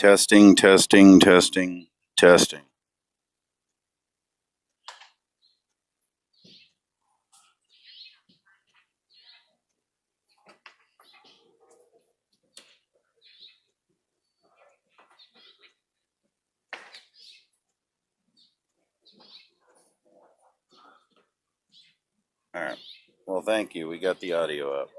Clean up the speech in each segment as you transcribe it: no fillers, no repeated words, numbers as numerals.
Testing, testing, testing, testing. All right. Well, thank you. We got the audio up.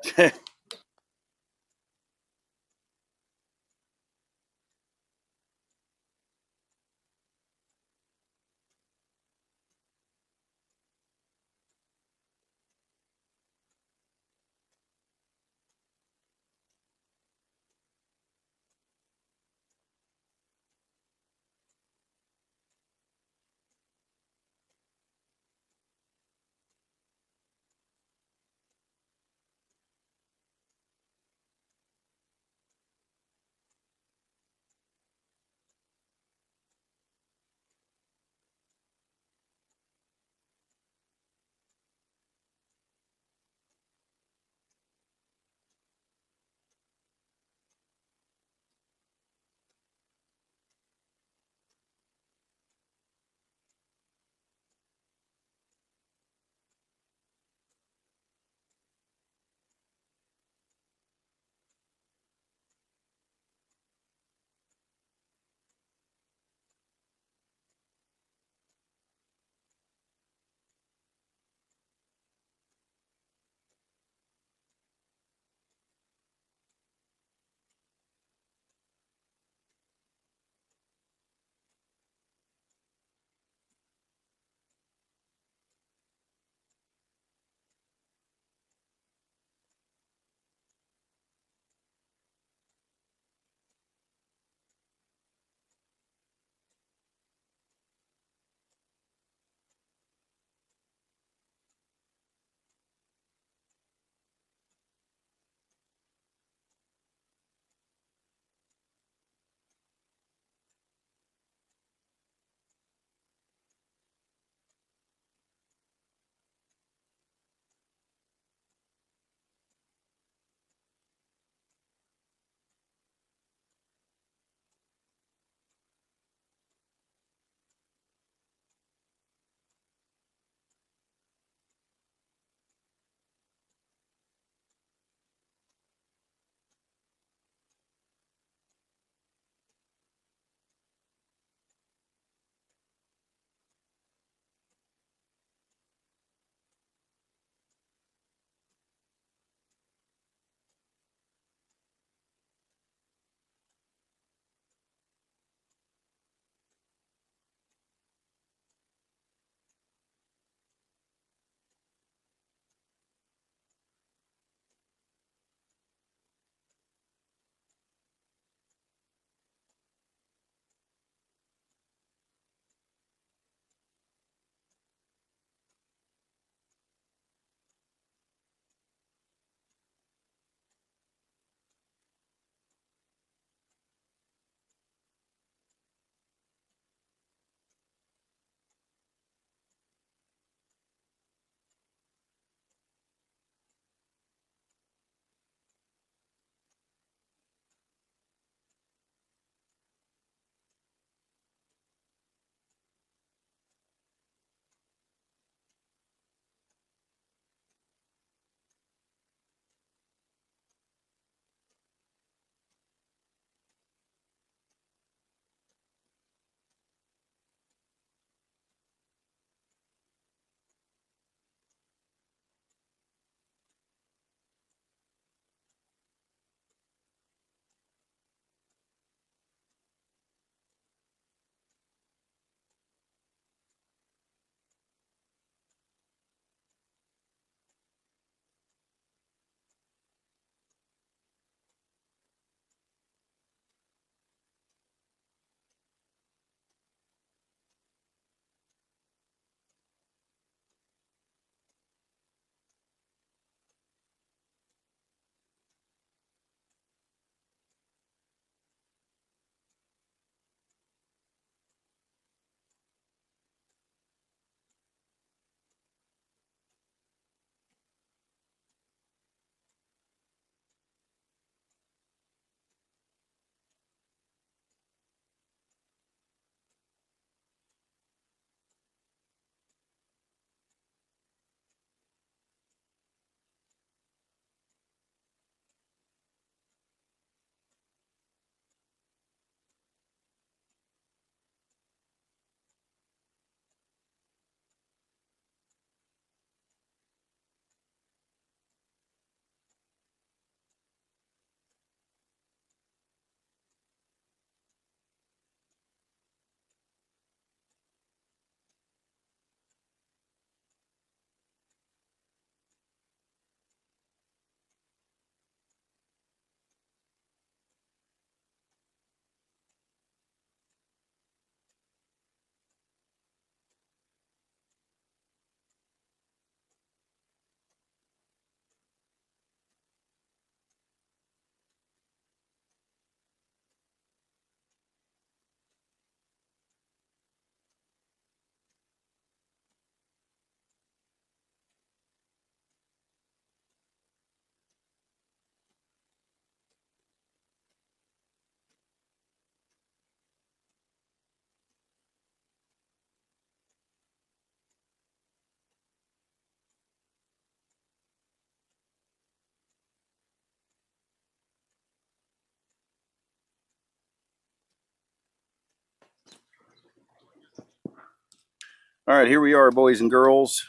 All right, here we are, boys and girls,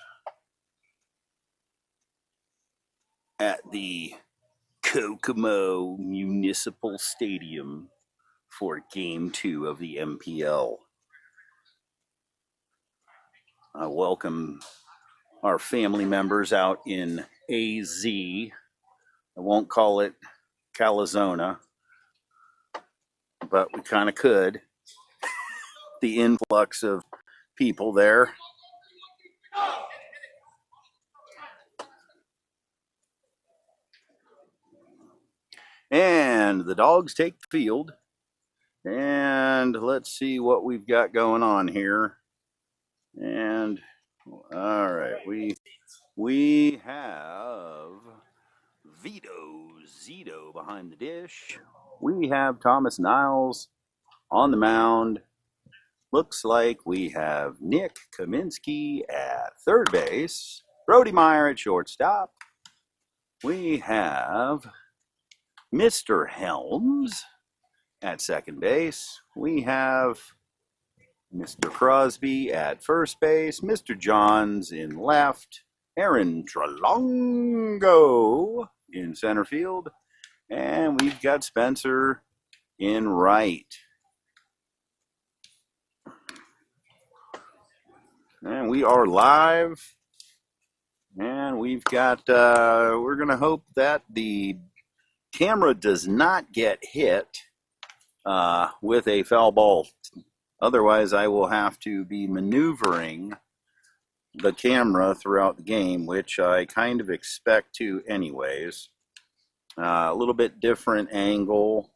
at the Kokomo Municipal Stadium for Game 2 of the MPL. I welcome our family members out in AZ. I won't call it Calazona, but we kind of could. The influx of people there. And the Dogs take the field. And let's see what we've got going on here. And all right, we have Vito Zito behind the dish. We have Thomas Niles on the mound. Looks like we have Nick Kaminsky at third base. Brody Meyer at shortstop. We have Mr. Helms at second base. We have Mr. Crosby at first base. Mr. Johns in left. Aaron Trelongo in center field. And we've got Spencer in right. And we are live. And we've got, we're going to hope that the camera does not get hit with a foul ball. Otherwise, I will have to be maneuvering the camera throughout the game, which I kind of expect to anyways. A little bit different angle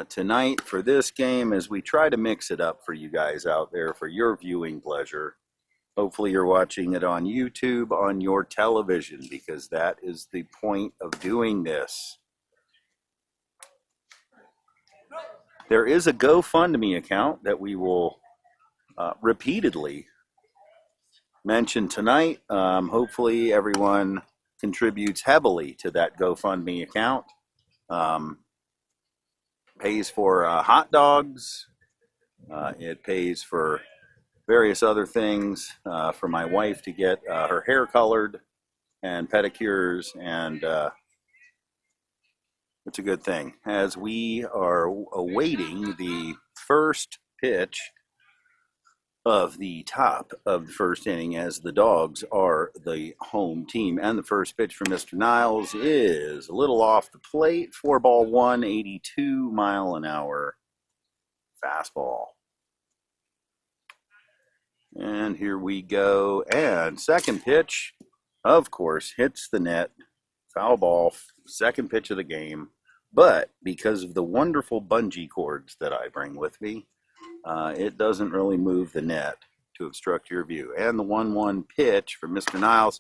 tonight for this game as we try to mix it up for you guys out there for your viewing pleasure. Hopefully you're watching it on YouTube, on your television, because that is the point of doing this. There is a GoFundMe account that we will repeatedly mention tonight. Hopefully everyone contributes heavily to that GoFundMe account. Pays for hot dogs. It pays for various other things for my wife to get her hair colored and pedicures, and it's a good thing as we are awaiting the first pitch of the top of the first inning, as the Dogs are the home team. And the first pitch from Mr. Niles is a little off the plate. 4-1, 82 mile an hour fastball. And here we go. And second pitch, of course, hits the net. Foul ball, second pitch of the game. But because of the wonderful bungee cords that I bring with me, it doesn't really move the net to obstruct your view. And the 1-1 pitch from Mr. Niles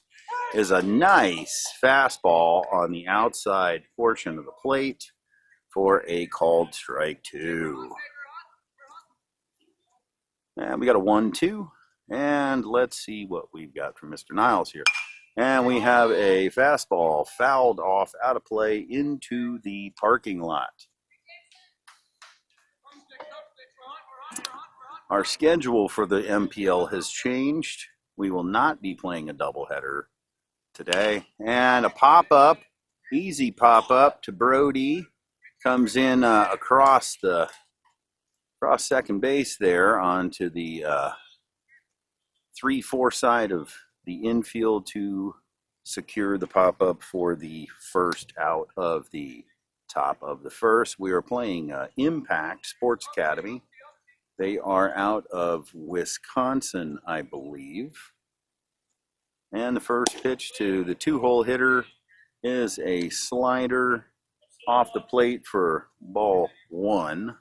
is a nice fastball on the outside portion of the plate for a called strike 2. And we got a 1-2. And let's see what we've got from Mr. Niles here. And we have a fastball fouled off out of play into the parking lot. Our schedule for the MPL has changed. We will not be playing a doubleheader today. And a pop-up, easy pop-up to Brody. Comes in across second base there onto the 3-4 side of the infield to secure the pop-up for the first out of the top of the first. We are playing Impact Sports Academy. They are out of Wisconsin, I believe. And the first pitch to the 2-hole hitter is a slider off the plate for ball 1.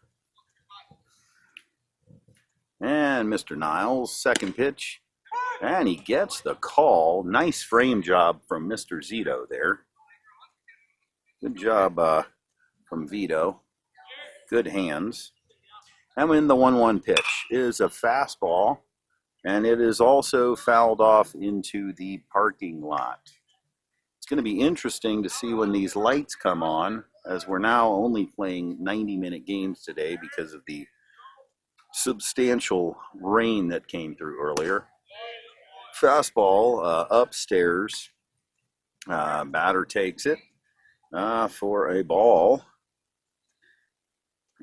And Mr. Niles, second pitch. And he gets the call. Nice frame job from Mr. Zito there. Good job from Vito. Good hands. And then the 1-1 pitch is a fastball. And it is also fouled off into the parking lot. It's going to be interesting to see when these lights come on, as we're now only playing 90-minute games today because of the substantial rain that came through earlier. Fastball upstairs. Batter takes it for a ball.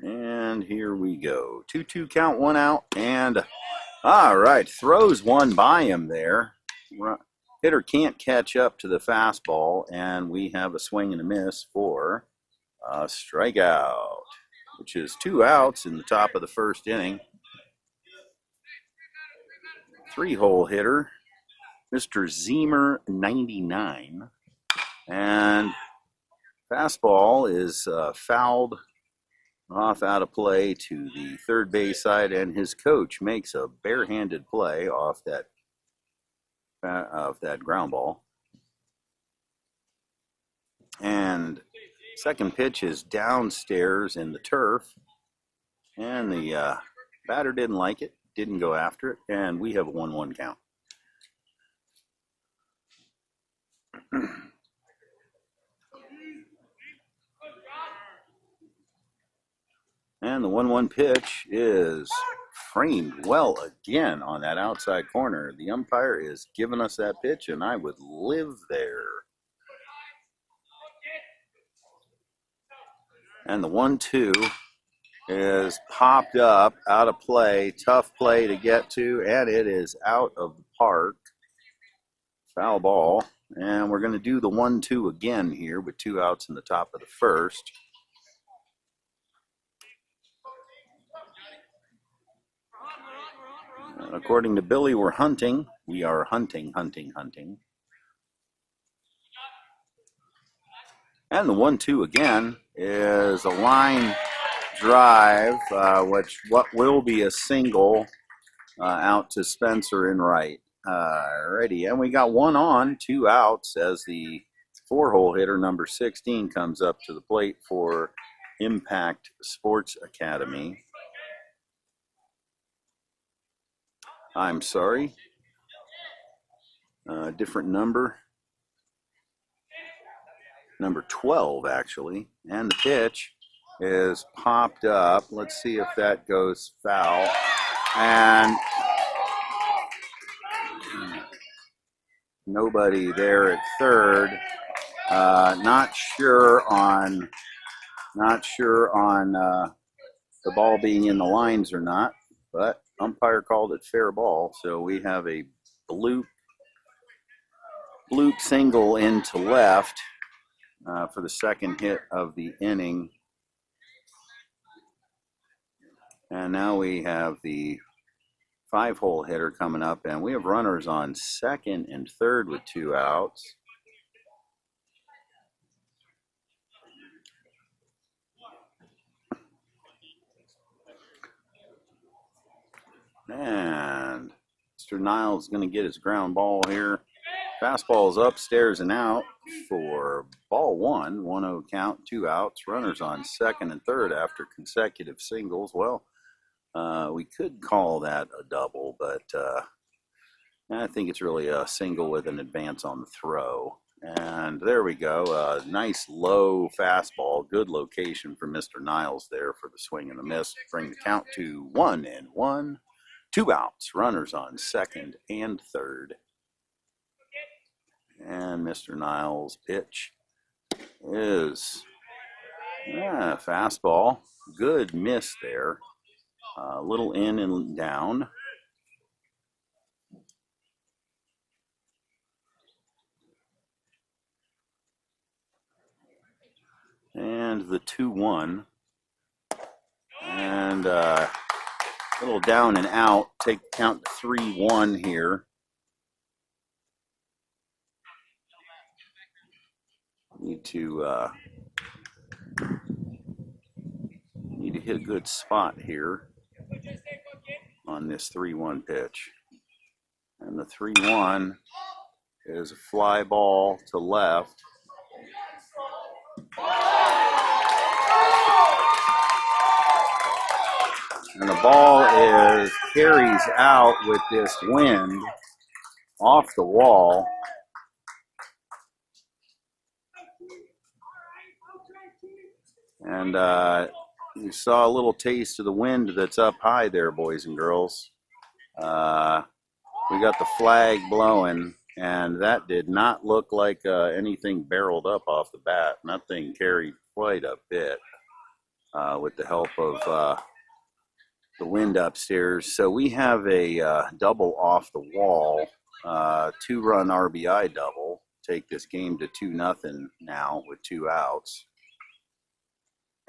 And here we go. 2-2 count, 1 out. And all right, throws one by him there. Hitter can't catch up to the fastball, and we have a swing and a miss for a strikeout, which is 2 outs in the top of the first inning. 3-hole hitter, Mr. Zemer, 99. And fastball is fouled off out of play to the third base side, and his coach makes a barehanded play off that ground ball. And second pitch is downstairs in the turf, and the batter didn't like it, didn't go after it, and we have a 1-1 count. And the 1-1 pitch is framed well again on that outside corner. The umpire is giving us that pitch, and I would live there. And the 1-2 is popped up, out of play, tough play to get to, and it is out of the park. Foul ball. And we're going to do the 1-2 again here with 2 outs in the top of the first. And according to Billy, we're hunting. We are hunting. And the 1-2 again is a line drive, what will be a single out to Spencer in right. Ready, and we got 1 on, 2 outs as the 4-hole hitter, number 16, comes up to the plate for Impact Sports Academy. I'm sorry, different number. Number 12, actually. And the pitch is popped up. Let's see if that goes foul. And nobody there at third. Not sure on the ball being in the lines or not, but umpire called it fair ball. So we have a bloop single into left for the second hit of the inning. And now we have the 5-hole hitter coming up, and we have runners on second and third with 2 outs. And Mr. Niles is going to get his ground ball here. Fastball is upstairs and out for ball 1. 1-0 count, 2 outs. Runners on second and third after consecutive singles. Well, we could call that a double, but I think it's really a single with an advance on the throw. And there we go. Nice low fastball. Good location for Mr. Niles there for the swing and the miss. Bring the count to 1-1. 2 outs. Runners on second and third. And Mr. Niles' pitch is fastball. Good miss there. A little in and down. And the 2-1. And a little down and out. Take the count to 3-1 here. Need to hit a good spot here on this 3-1 pitch. And the 3-1 is a fly ball to left. And the ball carries out with this wind off the wall. And You saw a little taste of the wind that's up high there, boys and girls. We got the flag blowing, and that did not look like anything barreled up off the bat. Nothing carried quite a bit with the help of the wind upstairs. So we have a double off the wall, 2-run RBI double. Take this game to 2-0 now with 2 outs.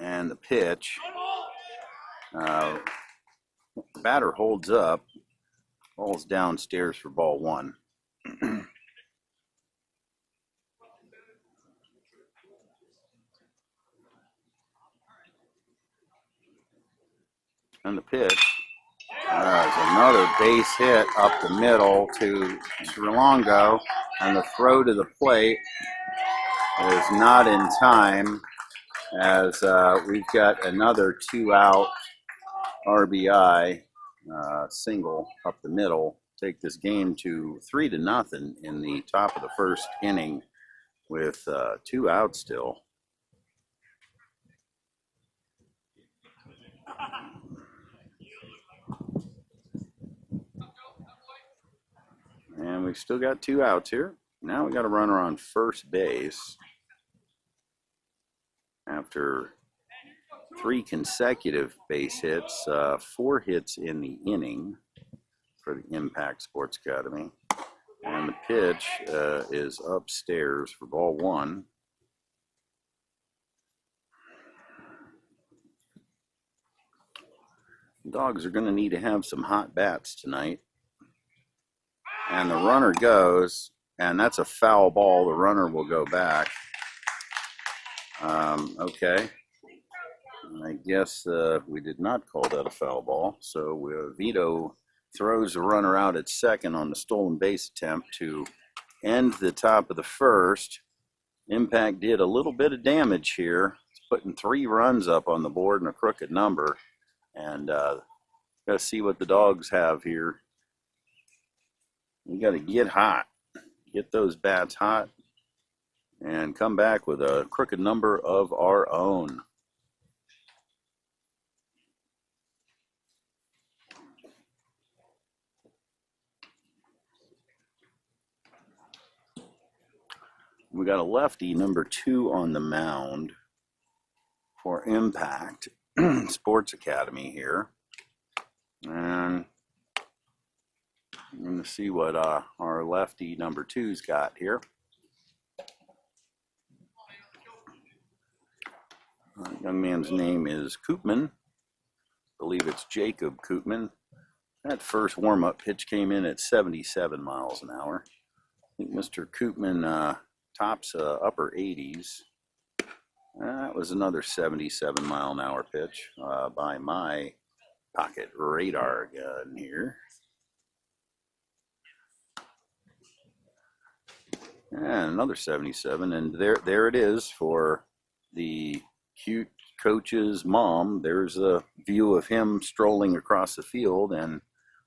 And the pitch, the batter holds up, ball's downstairs for ball 1. And the pitch, another base hit up the middle to Srilongo, and the throw to the plate is not in time, as we've got another 2-out RBI single up the middle. Take this game to 3-0 in the top of the first inning with 2 outs still. And we've still got 2 outs here. Now we got a runner on first base after 3 consecutive base hits, 4 hits in the inning for the Impact Sports Academy. And the pitch is upstairs for ball 1. Dogs are going to need to have some hot bats tonight. And the runner goes, and that's a foul ball. The runner will go back. Okay. I guess we did not call that a foul ball. So Vito throws the runner out at second on the stolen base attempt to end the top of the first. Impact did a little bit of damage here. It's putting 3 runs up on the board and a crooked number. And got to see what the Dogs have here. We got to get hot, get those bats hot, and come back with a crooked number of our own. We got a lefty, number 2 on the mound for Impact Sports Academy here. And I'm going to see what our lefty number 2's got here. Young man's name is Koopman. I believe it's Jacob Koopman. That first warm-up pitch came in at 77 miles an hour. I think Mr. Koopman tops upper 80s. That was another 77 mile an hour pitch by my pocket radar gun here. And another 77, and there it is for the cute coach's mom. There's a view of him strolling across the field, and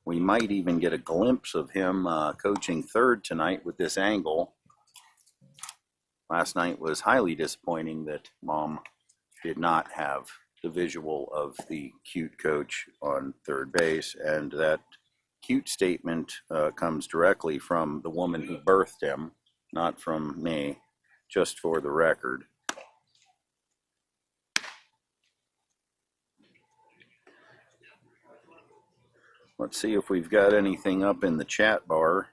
we might even get a glimpse of him coaching third tonight with this angle. Last night was highly disappointing that Mom did not have the visual of the cute coach on third base, and that cute statement comes directly from the woman who birthed him, not from me, just for the record. Let's see if we've got anything up in the chat bar.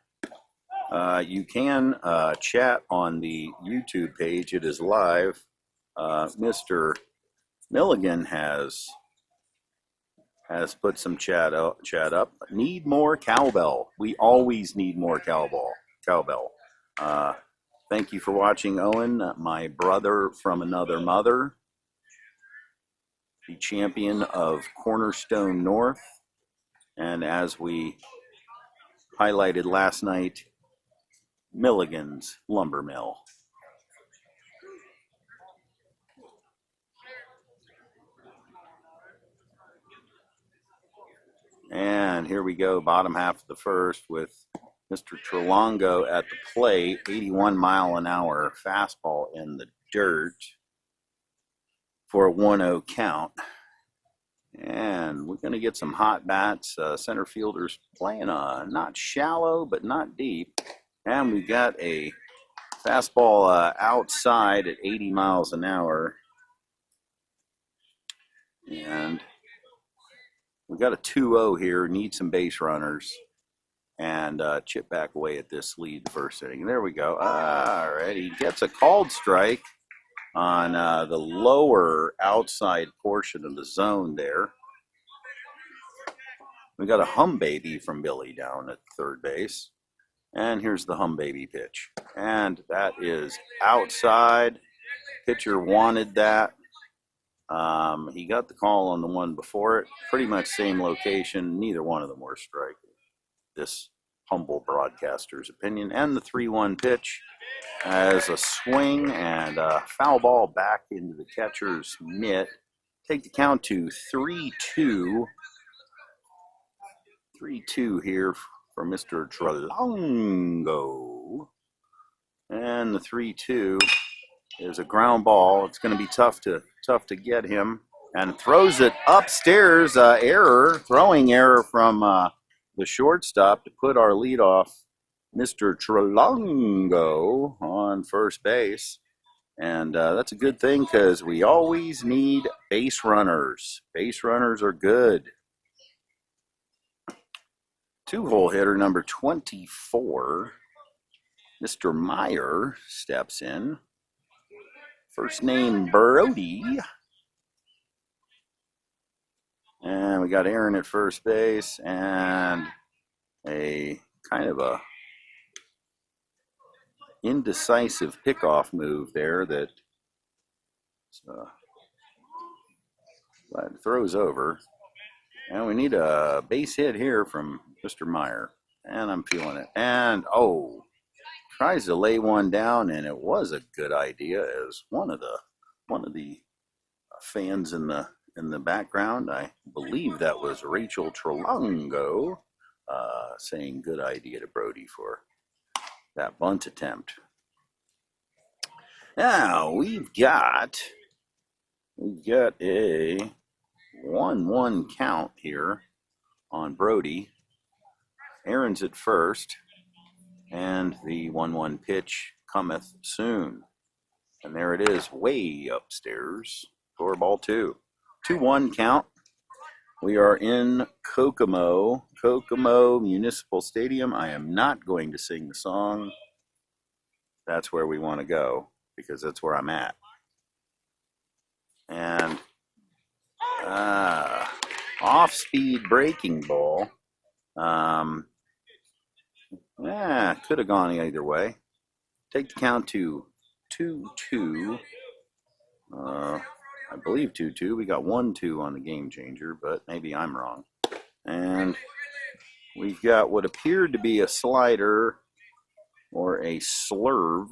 You can chat on the YouTube page. It is live. Mr. Milligan has put some chat up. Need more cowbell. We always need more cowbell. Thank you for watching, Owen, my brother from another mother, the champion of Cornerstone North, and as we highlighted last night, Milligan's Lumber Mill. And here we go, bottom half of the first with Mr. Trelongo at the plate, 81 mile an hour fastball in the dirt for a 1-0 count. And we're going to get some hot bats. Center fielders playing not shallow, but not deep. And we got a fastball outside at 80 miles an hour. And we got a 2-0 here. Need some base runners. And chip back away at this lead the first inning. There we go. All right. He gets a called strike on the lower outside portion of the zone there. We got a hum baby from Billy down at third base. And here's the hum baby pitch. And that is outside. Pitcher wanted that. He got the call on the one before it. Pretty much same location. Neither one of them were striking. This humble broadcaster's opinion. And the 3-1 pitch as a swing and a foul ball back into the catcher's mitt. Take the count to 3-2. 3-2 here for Mr. Trelongo. And the 3-2 is a ground ball. It's going to be tough to get him. And throws it upstairs. Throwing error from the shortstop to put our leadoff, Mr. Trelongo, on first base. And that's a good thing because we always need base runners. Base runners are good. Two-hole hitter number 24, Mr. Meyer, steps in. First name Brody. And we got Aaron at first base and a kind of a indecisive pickoff move there that throws over. And we need a base hit here from Mr. Meyer. And I'm feeling it. And, tries to lay one down, and it was a good idea as one of the fans in the background, I believe that was Rachel Trelongo, saying good idea to Brody for that bunt attempt. Now we've got a 1-1 count here on Brody. Aaron's at first, and the 1-1 pitch cometh soon. And there it is, way upstairs for ball 2. 2-1 count. We are in Kokomo Municipal Stadium. I am not going to sing the song. That's where we want to go because that's where I'm at. And off-speed breaking ball. Could have gone either way. Take the count to 2-2. I believe 2-2. We got 1-2 on the game changer, but maybe I'm wrong. And we've got what appeared to be a slider or a slurve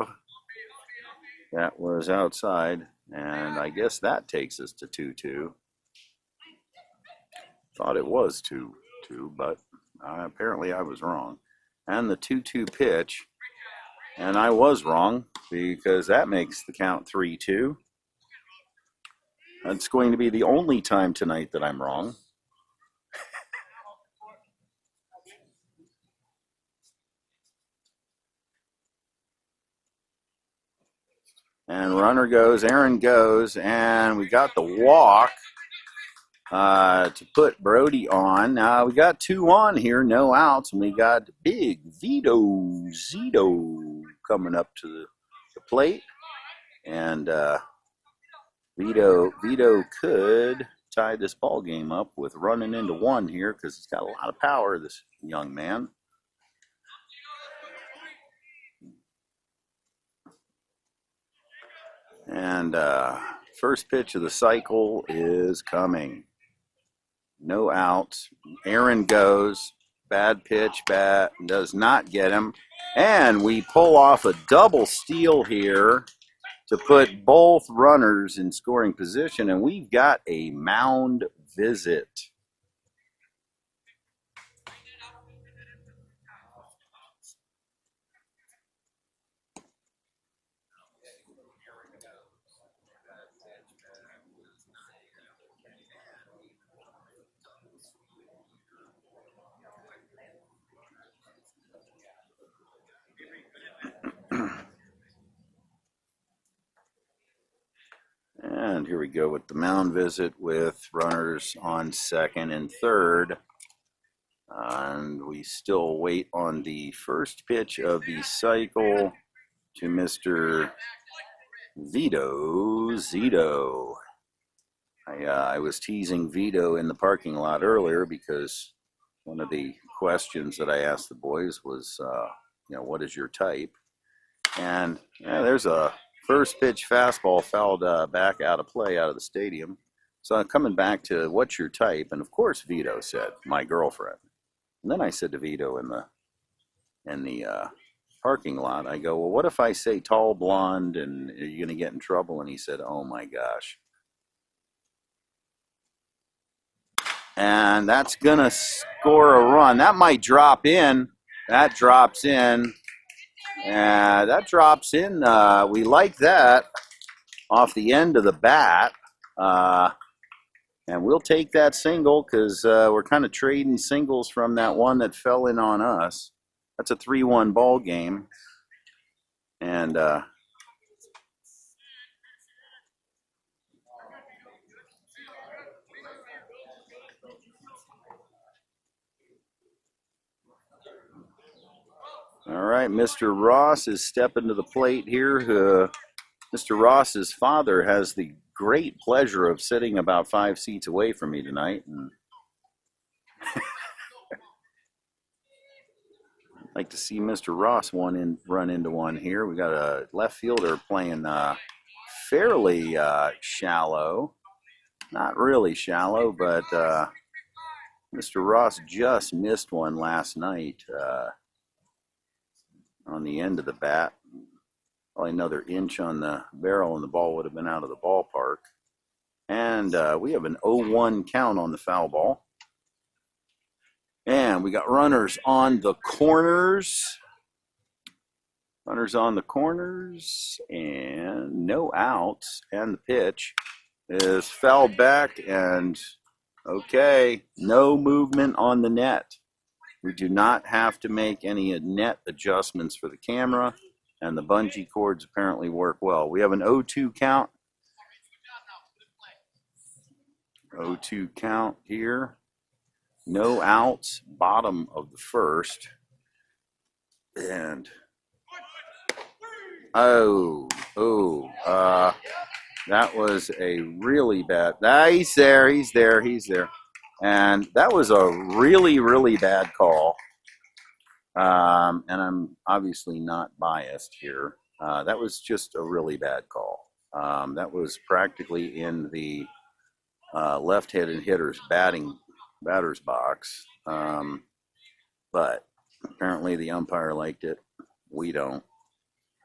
that was outside, and I guess that takes us to 2-2. Thought it was 2-2, but apparently I was wrong. And the 2-2 pitch, and I was wrong because that makes the count 3-2. That's going to be the only time tonight that I'm wrong. And runner goes, Aaron goes, and we got the walk to put Brody on. Now we got 2 on here, no outs, and we got big Zito coming up to the plate. And Vito could tie this ball game up with running into 1 here because he's got a lot of power, this young man. And first pitch of the cycle is coming. No outs. Aaron goes. Bad pitch. Does not get him. And we pull off a double steal here to put both runners in scoring position. And we've got a mound visit. And here we go with the mound visit with runners on second and third. And we still wait on the first pitch of the cycle to Mr. Vito Zito. I was teasing Vito in the parking lot earlier because one of the questions that I asked the boys was, what is your type? And there's a first pitch fastball fouled back out of play out of the stadium. So I'm coming back to what's your type? And of course, Vito said, my girlfriend. And then I said to Vito in the parking lot, I go, well, what if I say tall blonde and are you going to get in trouble? And he said, oh my gosh. And that's going to score a run. That might drop in. That drops in. And that drops in. We like that off the end of the bat. And we'll take that single because we're kind of trading singles from that one that fell in on us. That's a 3-1 ball game. And all right, Mr. Ross is stepping to the plate here. Mr. Ross's father has the great pleasure of sitting about 5 seats away from me tonight. And I'd like to see Mr. Ross run into one here. We got a left fielder playing fairly shallow. Not really shallow, but Mr. Ross just missed one last night on the end of the bat. Probably another inch on the barrel and the ball would have been out of the ballpark. And we have an 0-1 count on the foul ball. And we got runners on the corners. Runners on the corners and no outs. And the pitch is fouled back and okay, no movement on the net. We do not have to make any net adjustments for the camera, and the bungee cords apparently work well. We have an 0-2 count. 0-2 count here. No outs, bottom of the first. And that was a really bad. He's there. And that was a really, really bad call. And I'm obviously not biased here. That was just a really bad call. That was practically in the left-handed hitter's batter's box. But apparently the umpire liked it. We don't.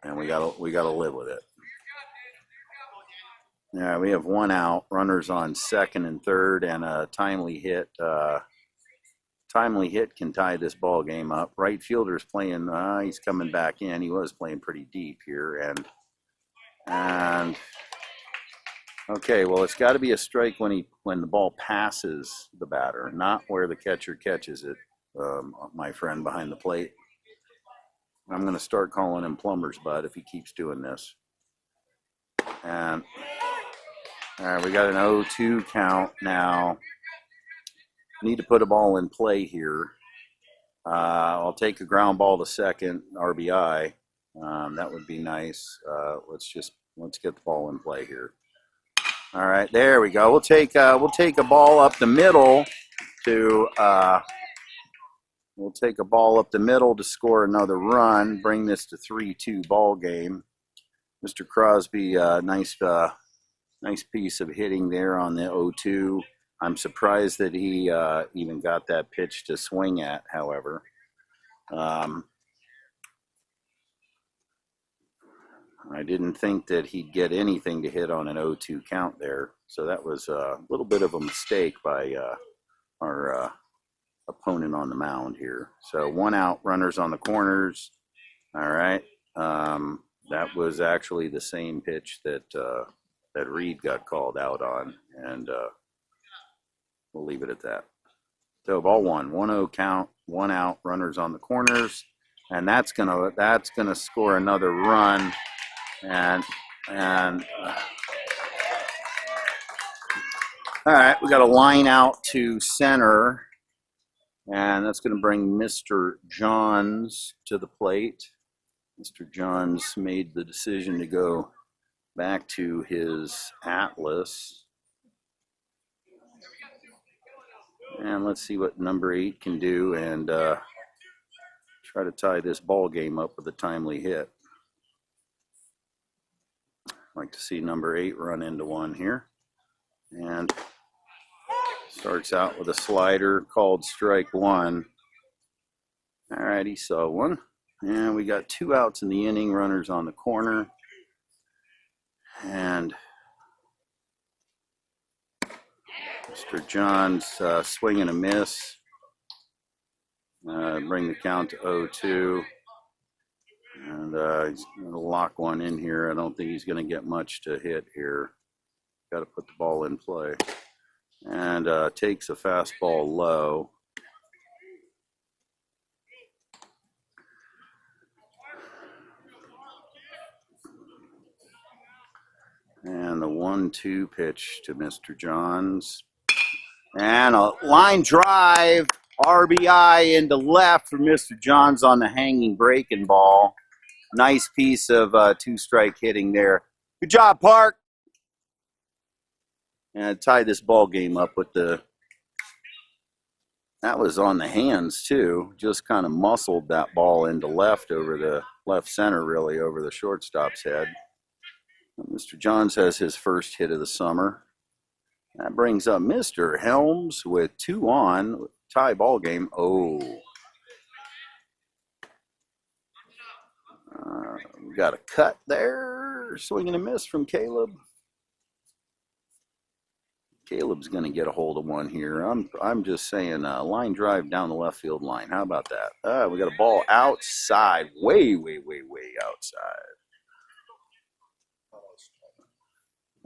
And we gotta live with it. Yeah, we have 1 out, runners on second and third, and a timely hit. Timely hit can tie this ball game up. Right fielder's playing. He's coming back in. He was playing pretty deep here, and okay. Well, it's got to be a strike when the ball passes the batter, not where the catcher catches it. My friend behind the plate. I'm going to start calling him Plumber's Bud if he keeps doing this. And all right, we got an 0-2 count now. Need to put a ball in play here. I'll take a ground ball to second, RBI. That would be nice. Let's get the ball in play here. All right, there we go. We'll take a ball up the middle to score another run. Bring this to 3-2 ball game. Mr. Crosby, nice piece of hitting there on the 0-2. I'm surprised that he even got that pitch to swing at, however. I didn't think that he'd get anything to hit on an 0-2 count there. So that was a little bit of a mistake by our opponent on the mound here. So 1 out, runners on the corners. All right. That was actually the same pitch that Reed got called out on, and we'll leave it at that. So ball 1-0 count, 1 out, runners on the corners, and that's gonna score another run, and All right, we got a line out to center, and that's going to bring Mr. Johns to the plate. Mr. Johns made the decision to go back to his Atlas. And let's see what number 8 can do and try to tie this ball game up with a timely hit. I'd like to see number 8 run into one here. And starts out with a slider called strike 1. All right, he saw one. And we got 2 outs in the inning, runners on the corner. And Mr. Johns swing and a miss. Bring the count to 0-2. And he's going to lock one in here. I don't think he's going to get much to hit here. Got to put the ball in play. And takes a fastball low. And the 1-2 pitch to Mr. Johns. And a line drive, RBI into left for Mr. Johns on the hanging breaking ball. Nice piece of 2-strike hitting there. Good job, Park. And tie this ball game up with that was on the hands too. Just kind of muscled that ball into left over the left center, really over the shortstop's head. Mr. Johns has his first hit of the summer. That brings up Mr. Helms with 2 on, tie ball game. Oh. We got a cut there. Swing and a miss from Caleb. Caleb's going to get a hold of one here. I'm just saying line drive down the left field line. How about that? We got a ball outside, way outside.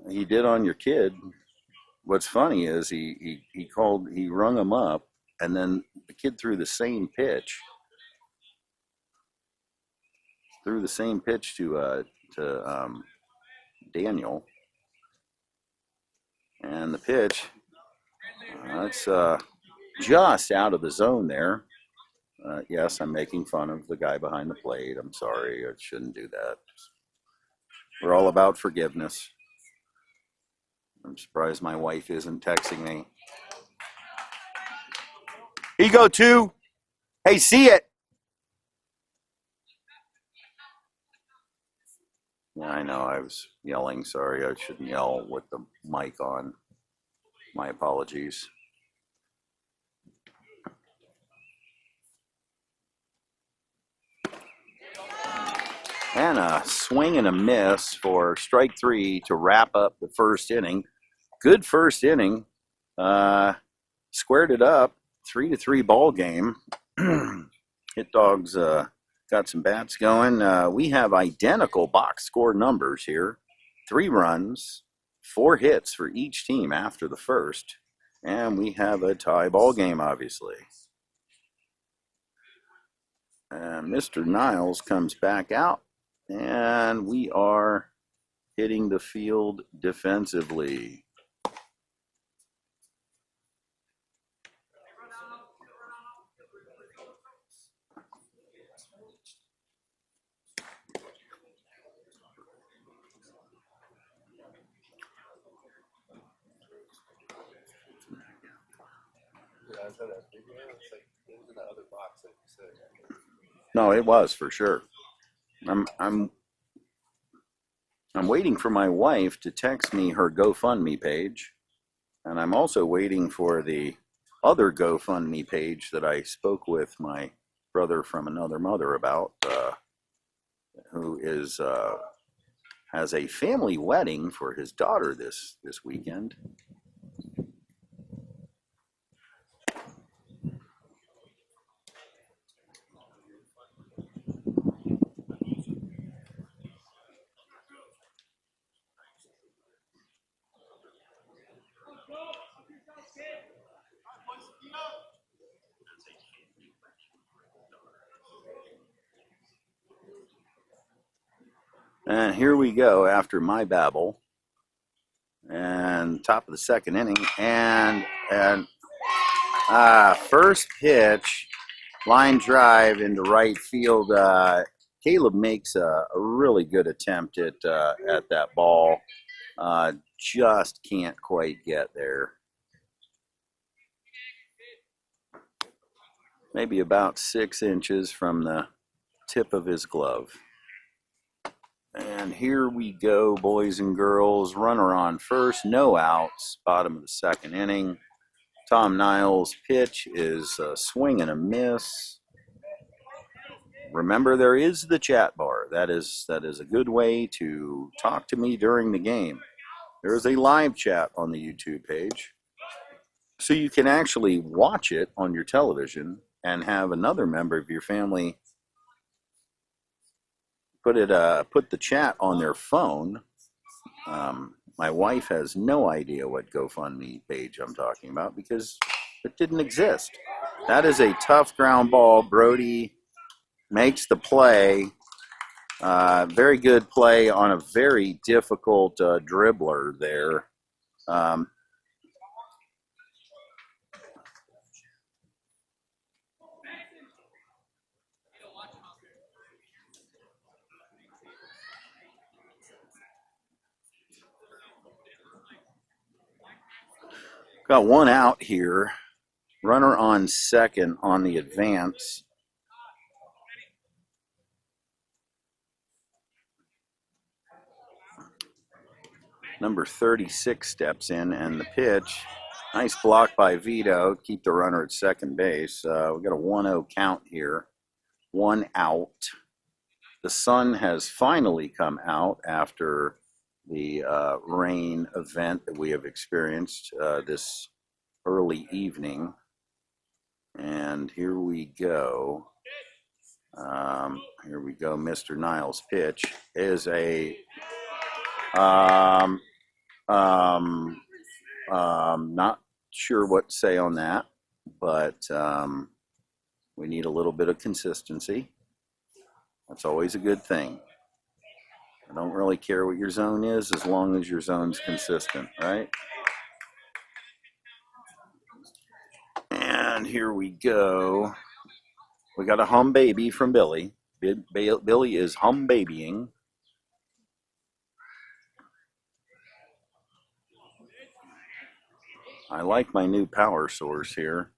He did on your kid. What's funny is he rung him up, and then the kid threw the same pitch. To Daniel, and the pitch that's just out of the zone there. Yes, I'm making fun of the guy behind the plate. I'm sorry, I shouldn't do that. We're all about forgiveness. I'm surprised my wife isn't texting me. Here you go, 2. Hey, see it. Yeah, I know. I was yelling. Sorry, I shouldn't yell with the mic on. My apologies. And a swing and a miss for strike 3 to wrap up the first inning. Good first inning. Squared it up. 3-3 ball game. Hit Dogs got some bats going. We have identical box score numbers here. 3 runs, 4 hits for each team after the first. And we have a tie ball game, obviously. And Mr. Niles comes back out. And we are hitting the field defensively. No, it was for sure. I'm waiting for my wife to text me her GoFundMe page, and I'm also waiting for the other GoFundMe page that I spoke with my brother from another mother about, who has a family wedding for his daughter this weekend. And here we go after my babble. And top of the second inning, and first pitch, line drive into right field. Caleb makes a really good attempt at that ball. Just can't quite get there. Maybe about 6 inches from the tip of his glove. And here we go, boys and girls. Runner on first, no outs, bottom of the second inning. Tom Niles' pitch is a swing and a miss. Remember, there is the chat bar. That is a good way to talk to me during the game. There is a live chat on the YouTube page, so you can actually watch it on your television and have another member of your family put the chat on their phone. My wife has no idea what GoFundMe page I'm talking about because it didn't exist. That is a tough ground ball. Brody makes the play. Very good play on a very difficult dribbler there. Got one out here. Runner on second on the advance. Number 36 steps in, and the pitch. Nice block by Vito. Keep the runner at second base. We got a 1-0 count here. 1 out. The sun has finally come out after the rain event that we have experienced this early evening. And here we go. Here we go. Mr. Niles' pitch is a not sure what to say on that, but we need a little bit of consistency. That's always a good thing. I don't really care what your zone is as long as your zone's consistent, right? And here we go. We got a hum baby from Billy. Billy is hum babying. I like my new power source here.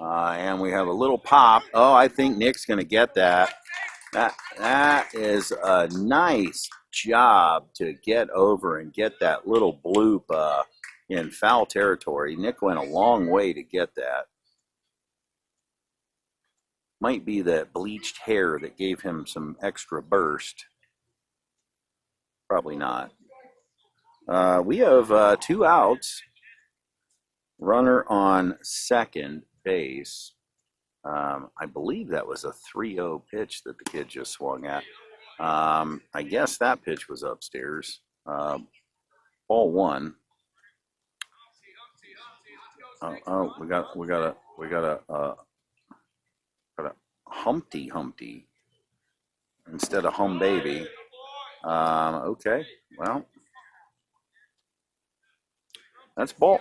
And we have a little pop. Oh, I think Nick's going to get that. That is a nice job to get over and get that little bloop in foul territory. Nick went a long way to get that. Might be the bleached hair that gave him some extra burst. Probably not. We have 2 outs. Runner on second base. I believe that was a 3-0 pitch that the kid just swung at. I guess that pitch was upstairs. Ball 1. We got a Humpty instead of hum baby. Okay, well, that's ball.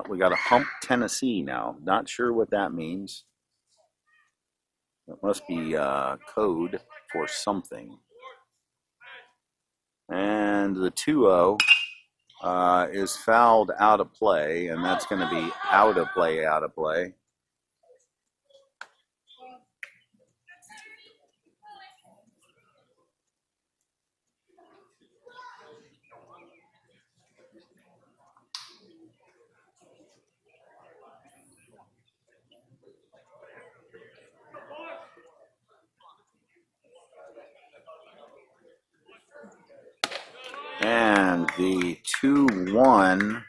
We got a hump Tennessee now. Not sure what that means. It must be code for something. And the 2-0 is fouled out of play, and that's going to be out of play. And the 2-1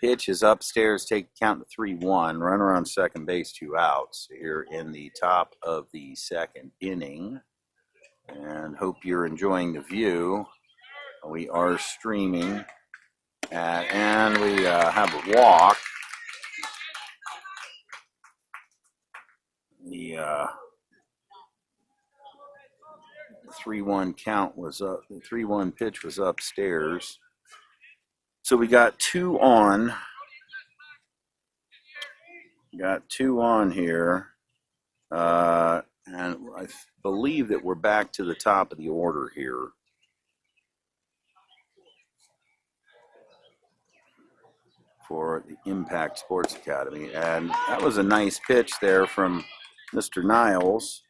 pitch is upstairs. Take count to 3-1. Runner on second base, 2 outs here in the top of the second inning. And hope you're enjoying the view. We are streaming, and we have a walk. The 3-1 count was up. The 3-1 pitch was upstairs. So we got two on. Got two on here. And I believe that we're back to the top of the order here. For the Impact Sports Academy. And that was a nice pitch there from Mr. Niles.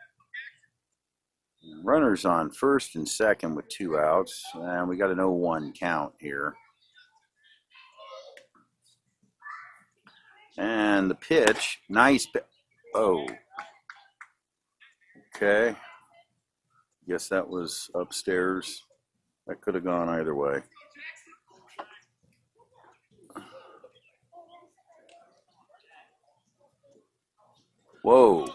Runners on first and second with 2 outs. And we got an 0-1 count here. And the pitch, nice. Oh. Okay. Guess that was upstairs. That could have gone either way. Whoa. All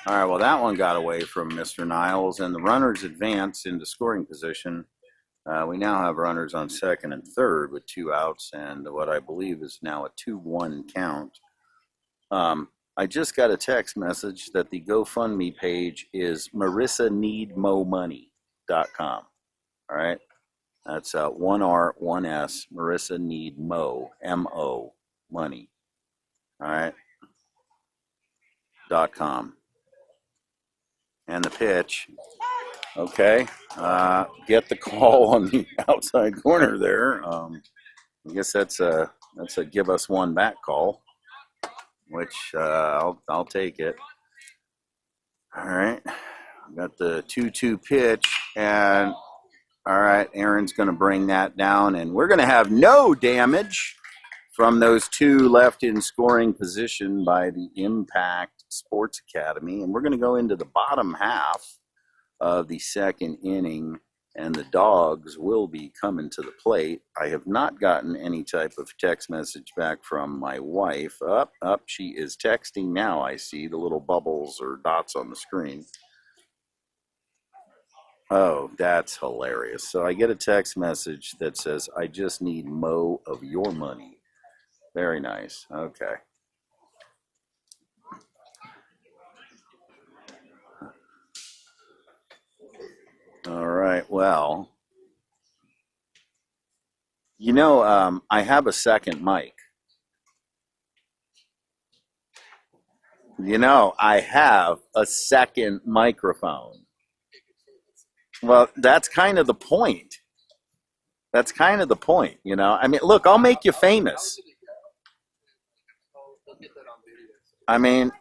right, well, that one got away from Mr. Niles, and the runners advance into scoring position. We now have runners on second and third with 2 outs, and what I believe is now a 2-1 count. I just got a text message that the GoFundMe page is marissaneedmomoney.com. All right, that's 1 R, 1 S, Marissa Need Mo, M-O, money. All right, .com. And the pitch, okay, get the call on the outside corner there. I guess that's a give us one back call, which I'll take it. All right, got the 2-2 pitch, and all right, Aaron's going to bring that down, and we're going to have no damage from those 2 left in scoring position by the Impact Sports Academy. And we're going to go into the bottom half of the second inning, and the Dogs will be coming to the plate. I have not gotten any type of text message back from my wife. Up, she is texting now. I see the little bubbles or dots on the screen. Oh, that's hilarious. So I get a text message that says, I just need Mo of your money. Very nice. Okay. All right. Well, you know, I have a second mic. You know, I have a second microphone. Well, that's kind of the point. That's kind of the point, you know. I mean, look, I'll make you famous. I mean,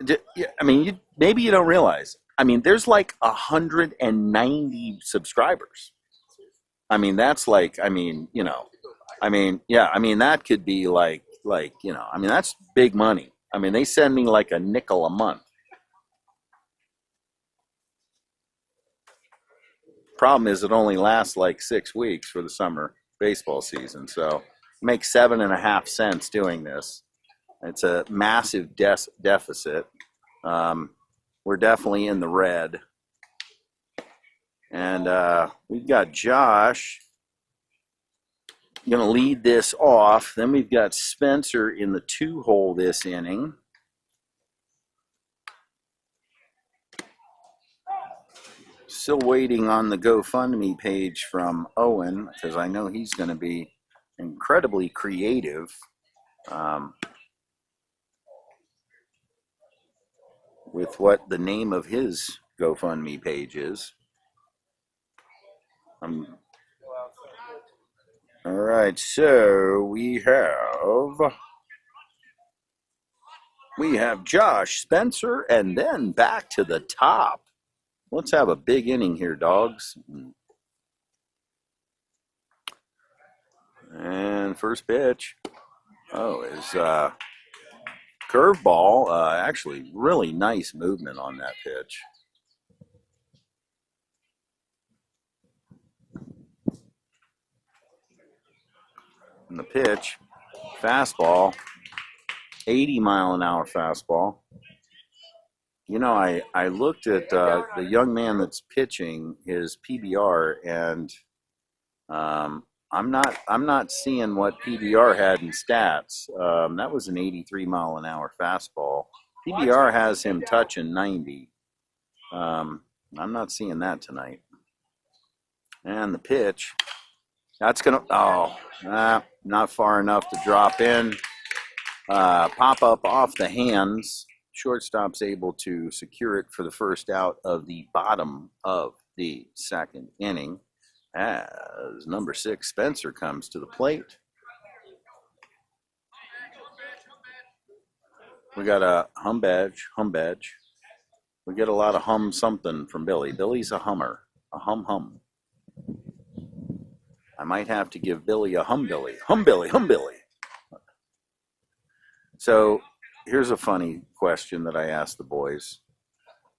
maybe you don't realize. I mean, there's like 190 subscribers. I mean, that's like, I mean, you know, I mean, yeah, I mean, that could be like, you know, I mean, that's big money. I mean, they send me like a nickel a month. Problem is, it only lasts like 6 weeks for the summer baseball season. So make 7.5 cents doing this. It's a massive deficit. We're definitely in the red. And we've got Josh going to lead this off. Then we've got Spencer in the 2-hole this inning. Still waiting on the GoFundMe page from Owen, because I know he's going to be incredibly creative. With what the name of his GoFundMe page is. All right, so we have Josh, Spencer, and then back to the top. Let's have a big inning here, Dogs. And first pitch, is curveball. Actually, really nice movement on that pitch. And the pitch, fastball, 80-mile-an-hour fastball. You know, I looked at the young man that's pitching his PBR, and I'm not seeing what PBR had in stats. That was an 83-mile-an-hour fastball. PBR has him touching 90. I'm not seeing that tonight. And the pitch, that's gonna not far enough to drop in. Pop up off the hands. Shortstop's able to secure it for the first out of the bottom of the second inning as number 6 Spencer comes to the plate. We got a hum badge. We get a lot of hum something from Billy. Billy's a hummer, a hum. I might have to give Billy a hum Billy. So here's a funny question that I asked the boys.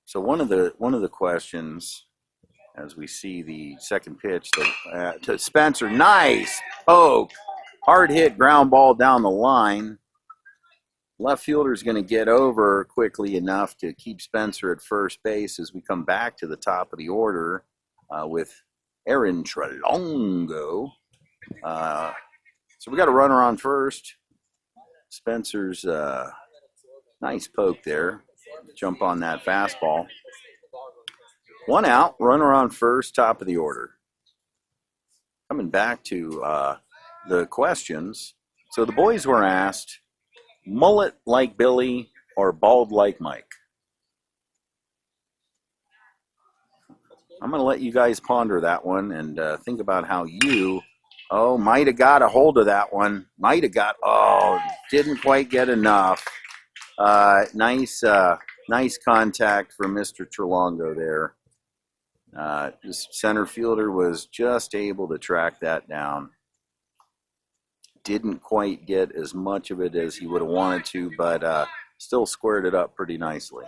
So one of the questions, as we see the second pitch to Spencer, nice poke, hard hit ground ball down the line. Left fielder's going to get over quickly enough to keep Spencer at first base as we come back to the top of the order with Aaron Trelongo. So we got a runner on first. Spencer's nice poke there. Jump on that fastball. 1 out, runner on first, top of the order. Coming back to the questions. So the boys were asked, mullet like Billy or bald like Mike? I'm going to let you guys ponder that one and think about how you, might have got a hold of that one. Didn't quite get enough. Nice contact from Mr. Trelongo there. This center fielder was just able to track that down. Didn't quite get as much of it as he would have wanted to, but still squared it up pretty nicely.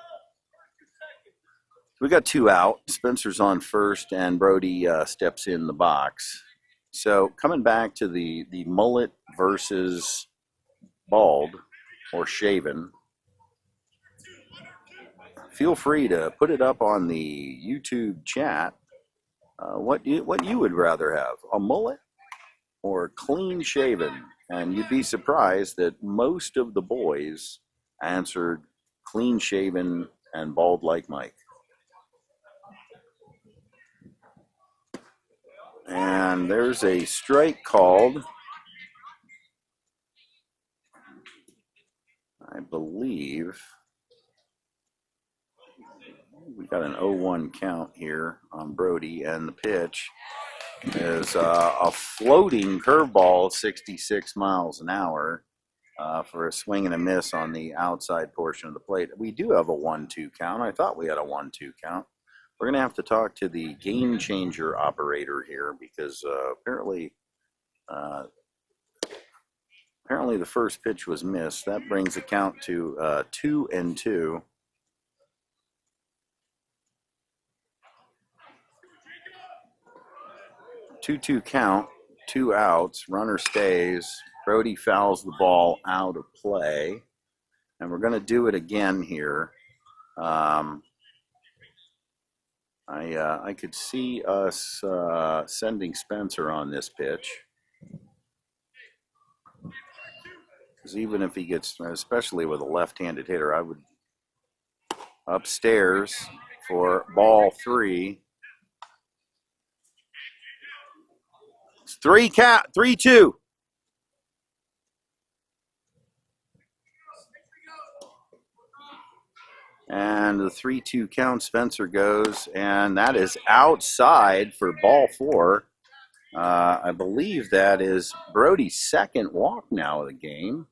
We got 2 out. Spencer's on first, and Brody steps in the box. So coming back to the mullet versus bald or shaven, feel free to put it up on the YouTube chat. What you would rather have, a mullet or clean shaven? And you'd be surprised that most of the boys answered clean shaven and bald like Mike. And there's a strike called. I believe we got an 0-1 count here on Brody, and the pitch is a floating curveball, 66 miles an hour for a swing and a miss on the outside portion of the plate. We do have a 1-2 count. I thought we had a 1-2 count. We're going to have to talk to the game changer operator here because apparently the first pitch was missed. That brings the count to 2-2. Two count, 2 outs, runner stays. Brody fouls the ball out of play. And we're going to do it again here. I could see us sending Spencer on this pitch. Because even if he gets, especially with a left-handed hitter, I would upstairs for ball 3. It's 3-2. And the 3-2 count, Spencer goes, and that is outside for ball 4. I believe that is Brody's second walk now of the game.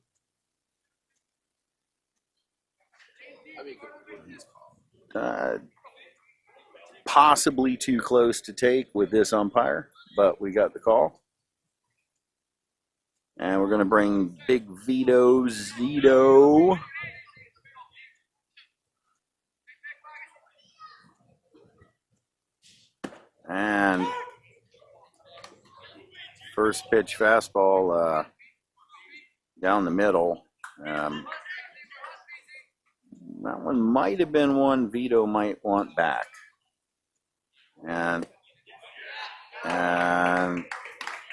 Possibly too close to take with this umpire, but we got the call. And we're going to bring Big Vito Zito. And first pitch fastball down the middle. That one might have been one Vito might want back. And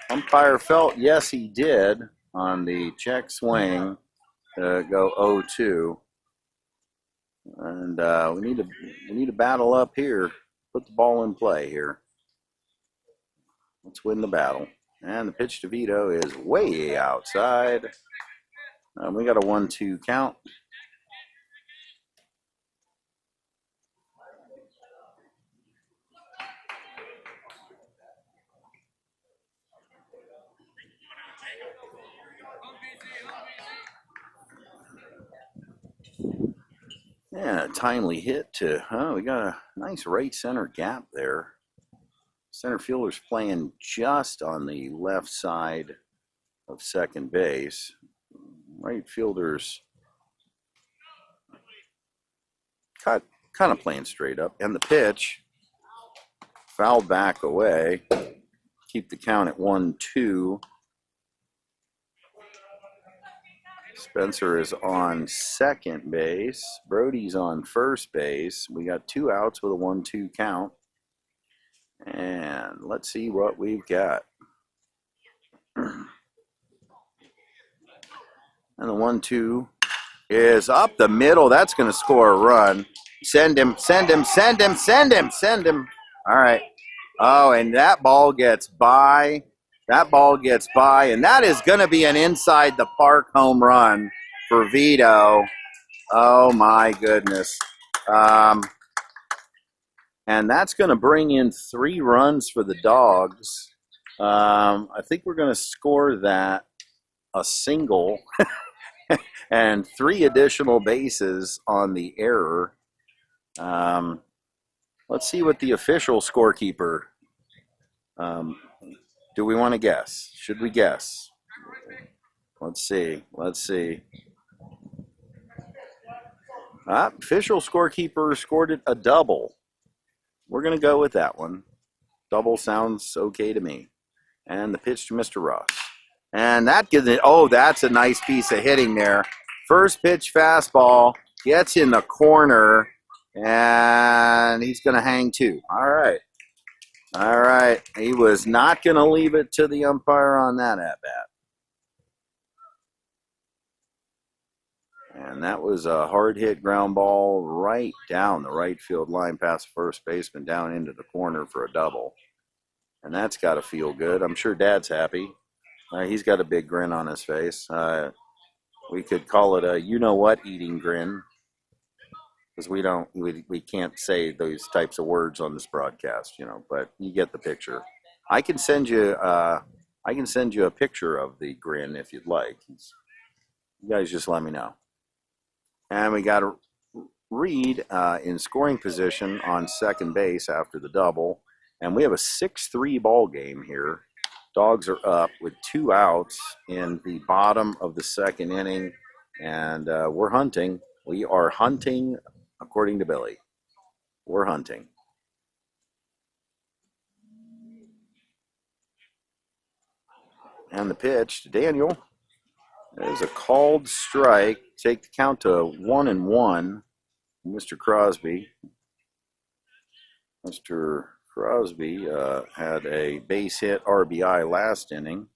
umpire felt, yes, he did on the check swing to go 0-2. And we need to battle up here. Put the ball in play here. Let's win the battle. And the pitch to Vito is way outside. We got a 1-2 count. Yeah, a timely hit to, we got a nice right center gap there. Center fielder's playing just on the left side of second base. Right fielder's kind of playing straight up. And the pitch, foul back away. Keep the count at 1-2. Spencer is on second base. Brody's on first base. We got 2 outs with a 1-2 count. And let's see what we've got. And the 1-2 is up the middle. That's going to score a run. Send him, send him, send him, send him, send him. All right. Oh, and that ball gets by. That ball gets by, and that is going to be an inside the park home run for Vito. Oh, my goodness. And that's going to bring in 3 runs for the Dogs. I think we're going to score that a single and 3 additional bases on the error. Let's see what the official scorekeeper. Do we want to guess? Should we guess? Let's see. Let's see. Official scorekeeper scored it a double. We're going to go with that one. Double sounds okay to me. And the pitch to Mr. Ross. And that gives it, oh, that's a nice piece of hitting there. First pitch fastball, gets in the corner, and he's going to hang 2. All right. All right. He was not going to leave it to the umpire on that at-bat. And that was a hard-hit ground ball right down the right field line past the first baseman down into the corner for a double. And that's got to feel good. I'm sure Dad's happy. He's got a big grin on his face. We could call it a you-know-what eating grin, because we can't say those types of words on this broadcast, but you get the picture. I can send you a picture of the grin if you'd like. You guys just let me know. And we got Reed in scoring position on second base after the double, and we have a 6-3 ball game here. Dogs are up with 2 outs in the bottom of the second inning, and we're hunting. We are hunting, according to Billy. We're hunting. And the pitch to Daniel is a called strike. Take the count to 1-1. Mr. Crosby. Mr. Crosby had a base hit RBI last inning.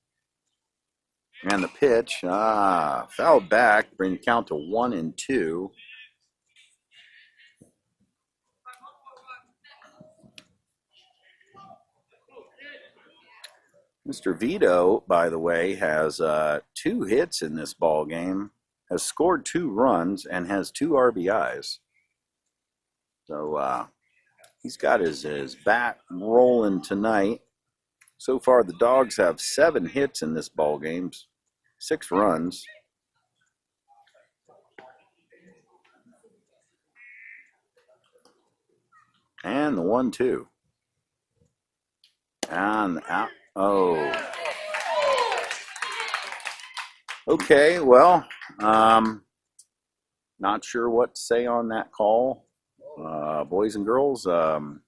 And the pitch, fouled back, bring the count to 1-2. Mr. Vito, by the way, has 2 hits in this ball game, has scored 2 runs, and has 2 RBIs. So he's got his bat rolling tonight. So far, the Dogs have 7 hits in this ball game, 6 runs. And the 1-2. And out. Oh. Okay, well, not sure what to say on that call. Boys and girls, we're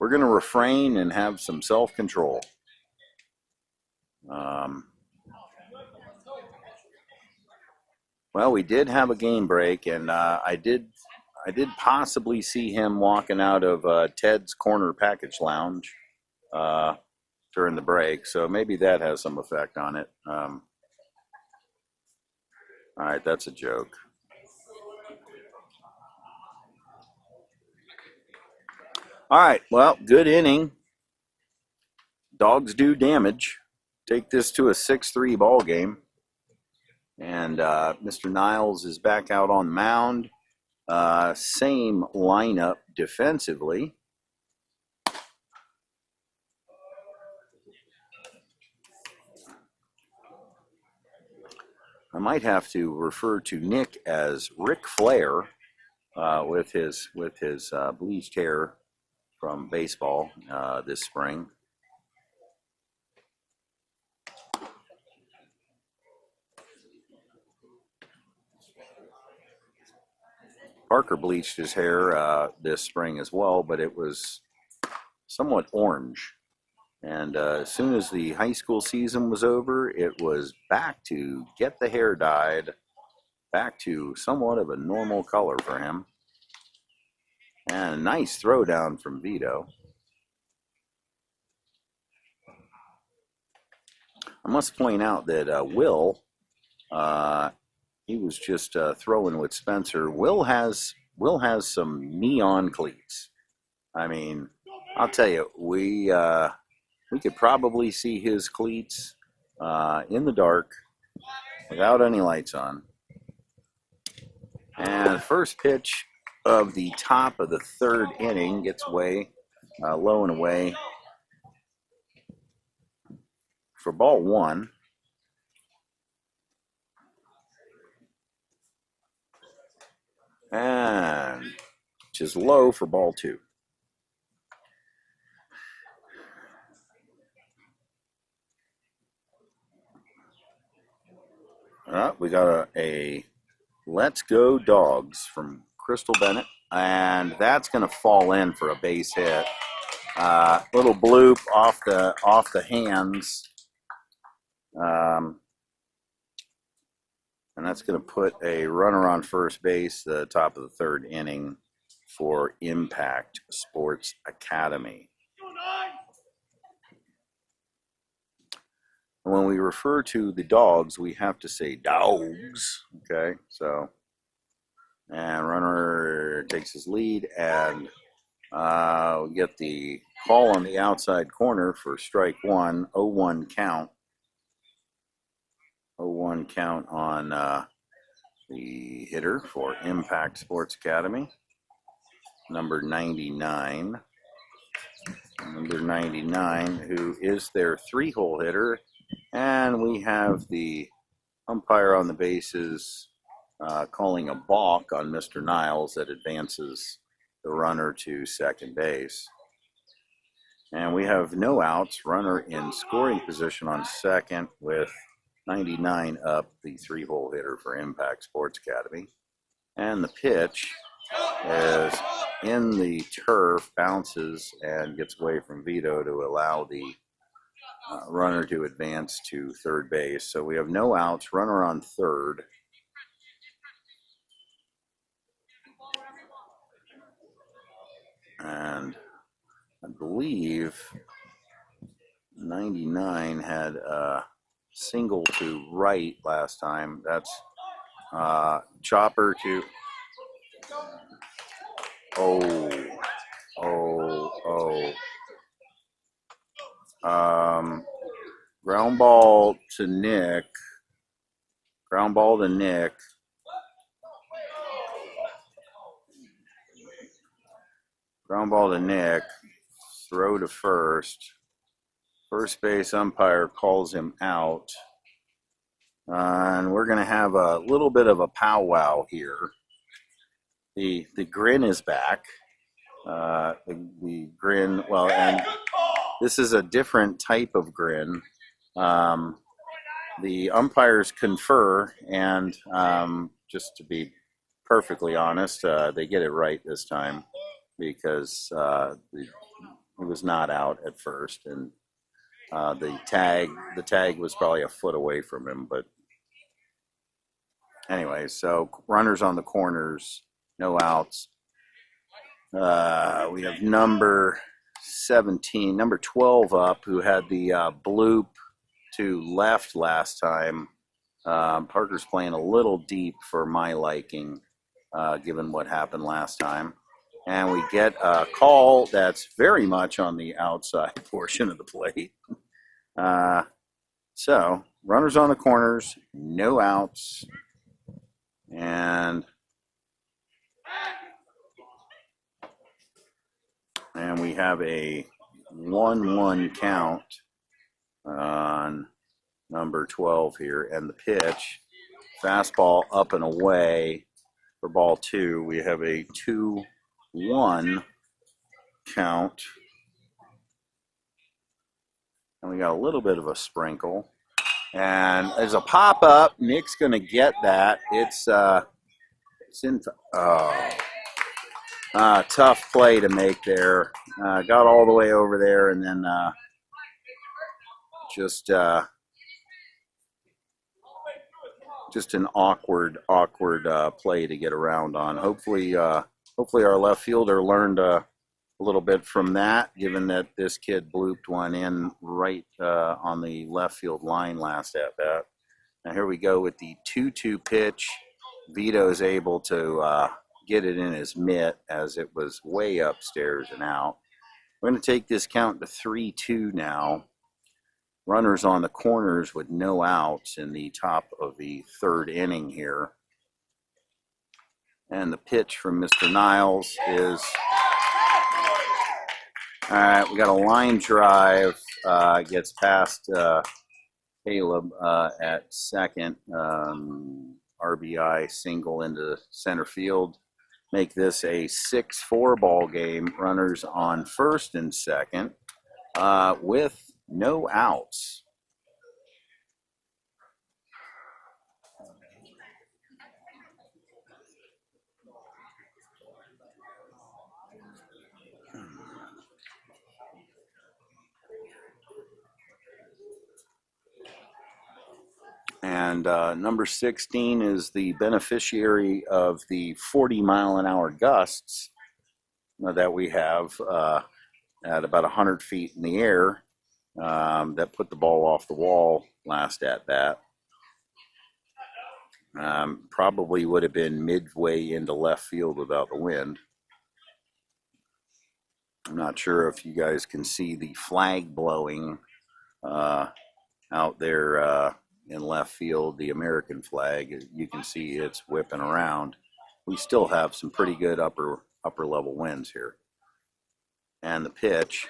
going to refrain and have some self-control. Well, we did have a game break, and I did possibly see him walking out of Ted's Corner Package Lounge during the break, so maybe that has some effect on it. All right, that's a joke. All right, well, good inning. dogs do damage. Take this to a 6-3 ball game. And Mr. Niles is back out on the mound. Same lineup defensively. I might have to refer to Nick as Ric Flair with his bleached hair from baseball this spring. Parker bleached his hair this spring as well, but it was somewhat orange. And as soon as the high school season was over, it was back to get the hair dyed, back to somewhat of a normal color for him. And a nice throwdown from Vito. I must point out that Will, he was just throwing with Spencer. Will has some neon cleats. I mean, I'll tell you, we could probably see his cleats in the dark without any lights on. And the first pitch of the top of the third inning gets away, low and away for ball one. And just low for ball two. We got a Let's Go Dogs from Crystal Bennett, and that's going to fall in for a base hit. Little bloop off the hands, and that's going to put a runner on first base, the top of the third inning for Impact Sports Academy. When we refer to the dogs, we have to say dogs. Okay, so, and runner takes his lead, and we get the call on the outside corner for strike one, 0-1 count. 0-1 count on the hitter for Impact Sports Academy, number 99. Number 99, who is their three-hole hitter. And we have the umpire on the bases calling a balk on Mr. Niles that advances the runner to second base. And we have no outs, runner in scoring position on second with 99 up, the three-hole hitter for Impact Sports Academy. And the pitch is in the turf, bounces, and gets away from Vito to allow the runner to advance to third base. So we have no outs, runner on third. And I believe 99 had a single to right last time. That's chopper to ground ball to Nick. Ground ball to Nick. Ground ball to Nick. Throw to first. First base umpire calls him out. And we're going to have a little bit of a powwow here. The grin is back. The grin, well, and this is a different type of grin. The umpires confer, and just to be perfectly honest, they get it right this time because it was not out at first, and the tag was probably a foot away from him. But anyway, so runners on the corners, no outs. We have number 17, number 12 up, who had the bloop to left last time. Parker's playing a little deep for my liking, given what happened last time. and we get a call that's very much on the outside portion of the plate. So runners on the corners, no outs, and we have a 1-1 count on number 12 here, and the pitch, fastball up and away for ball 2. We have a 2-1 count, and we got a little bit of a sprinkle, and there's a pop-up. Nick's going to get that. It's in. Tough play to make there. Got all the way over there, and then just an awkward play to get around on. Hopefully our left fielder learned a little bit from that, given that this kid blooped one in right on the left field line last at bat. Now here we go with the 2-2 pitch. Vito's able to get it in his mitt as it was way upstairs and out. We're going to take this count to 3-2 now. Runners on the corners with no outs in the top of the 3rd inning here. And the pitch from Mr. Niles is, all right, we got a line drive, gets past Caleb at second, RBI single into center field. Make this a 6-4 ball game. Runners on first and second with no outs. And number 16 is the beneficiary of the 40-mile-an-hour gusts that we have at about 100 feet in the air that put the ball off the wall last at bat. Probably would have been midway into left field without the wind. I'm not sure if you guys can see the flag blowing out there in left field, the American flag. You can see it's whipping around. We still have some pretty good upper level winds here. And the pitch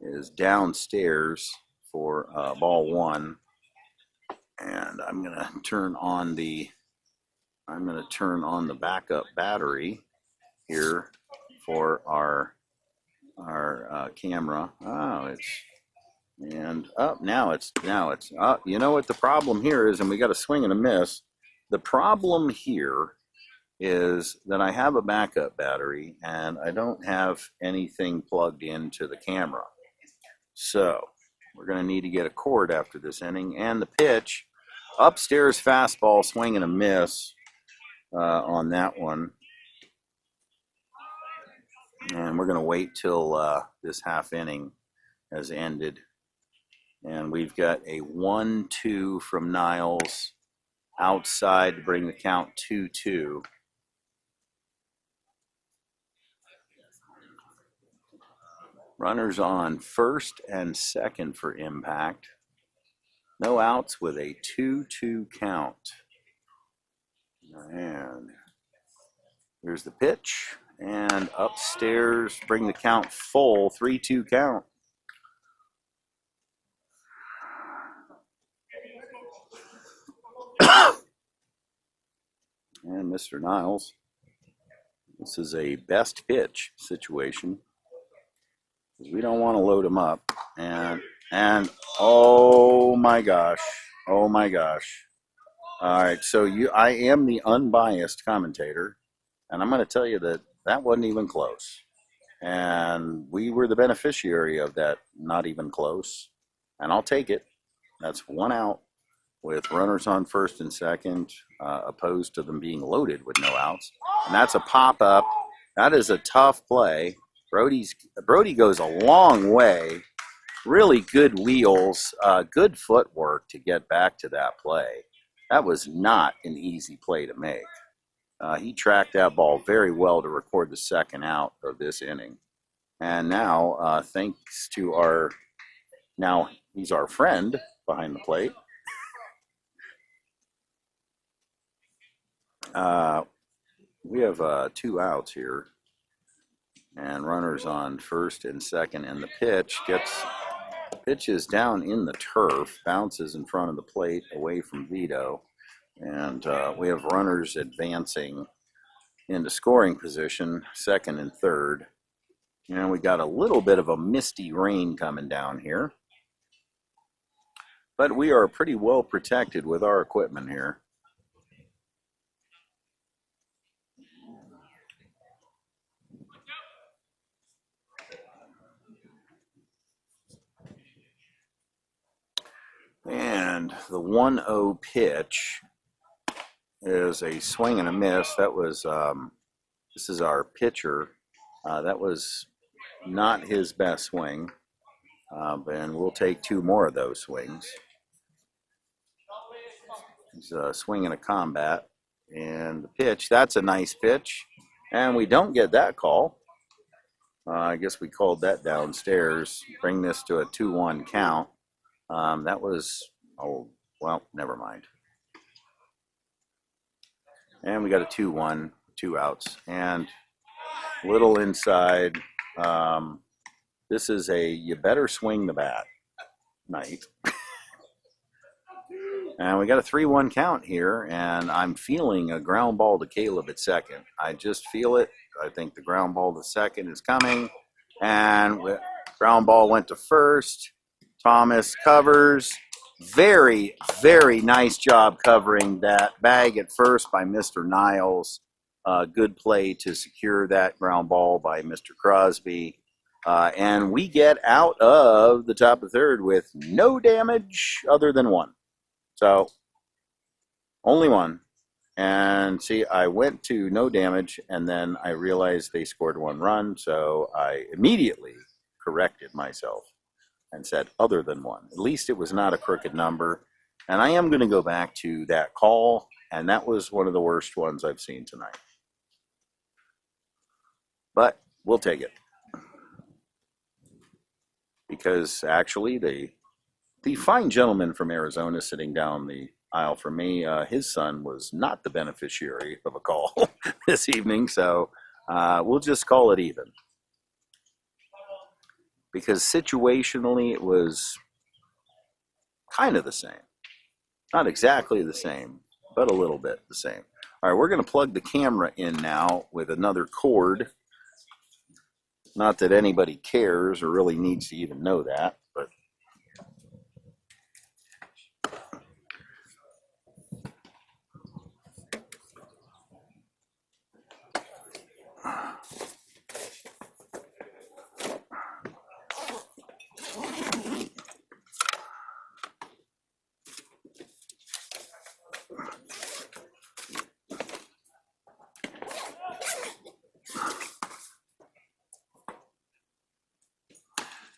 is downstairs for ball 1. And I'm going to turn on the backup battery here for our camera. Oh, now it's up. You know what the problem here is, and we got a swing and a miss. The problem here is that I have a backup battery and I don't have anything plugged into the camera. So we're going to need to get a cord after this inning. And the pitch, upstairs fastball, swing and a miss on that one. And we're going to wait till this half inning has ended. And we've got a 1-2 from Niles outside to bring the count 2-2. Runners on first and second for impact. No outs with a 2-2 count. And here's the pitch. And upstairs, bring the count full, 3-2 count. And Mr. Niles, this is a best pitch situation. We don't want to load him up. And oh my gosh. All right, so I am the unbiased commentator, and I'm going to tell you that wasn't even close. And we were the beneficiary of that not even close. And I'll take it. That's 1 out with runners on first and second, opposed to them being loaded with no outs. And that's a pop-up. That is a tough play. Brody goes a long way. Really good wheels, good footwork to get back to that play. That was not an easy play to make. He tracked that ball very well to record the second out of this inning. And now, thanks to now he's our friend behind the plate. We have 2 outs here, and runners on first and second, and the pitch is down in the turf, bounces in front of the plate away from Vito, and we have runners advancing into scoring position, second and third. And we got a little bit of a misty rain coming down here, but we are pretty well protected with our equipment here. And the 1-0 pitch is a swing and a miss. That was this is our pitcher. That was not his best swing, and we'll take 2 more of those swings. He's swinging a combat, and the pitch, that's a nice pitch, and we don't get that call. I guess we called that downstairs. Bring this to a 2-1 count. That was, oh, well, never mind. And we got a 2-1, 2 outs, and little inside. This is a you better swing the bat night. And we got a 3-1 count here, and I'm feeling a ground ball to Caleb at second. I just feel it. I think the ground ball to second is coming, and ground ball went to first. Thomas covers. Very, very nice job covering that bag at first by Mr. Niles. Good play to secure that ground ball by Mr. Crosby. And we get out of the top of the third with no damage other than 1. So, only 1. And see, I went to no damage, and then I realized they scored 1 run, so I immediately corrected myself and said other than 1. At least it was not a crooked number. And I am going to go back to that call, and that was one of the worst ones I've seen tonight. But we'll take it. Because actually, the fine gentleman from Arizona sitting down the aisle from me, his son was not the beneficiary of a call this evening, so we'll just call it even. Because situationally, it was kind of the same. Not exactly the same, but a little bit the same. All right, we're going to plug the camera in now with another cord. Not that anybody cares or really needs to even know that, but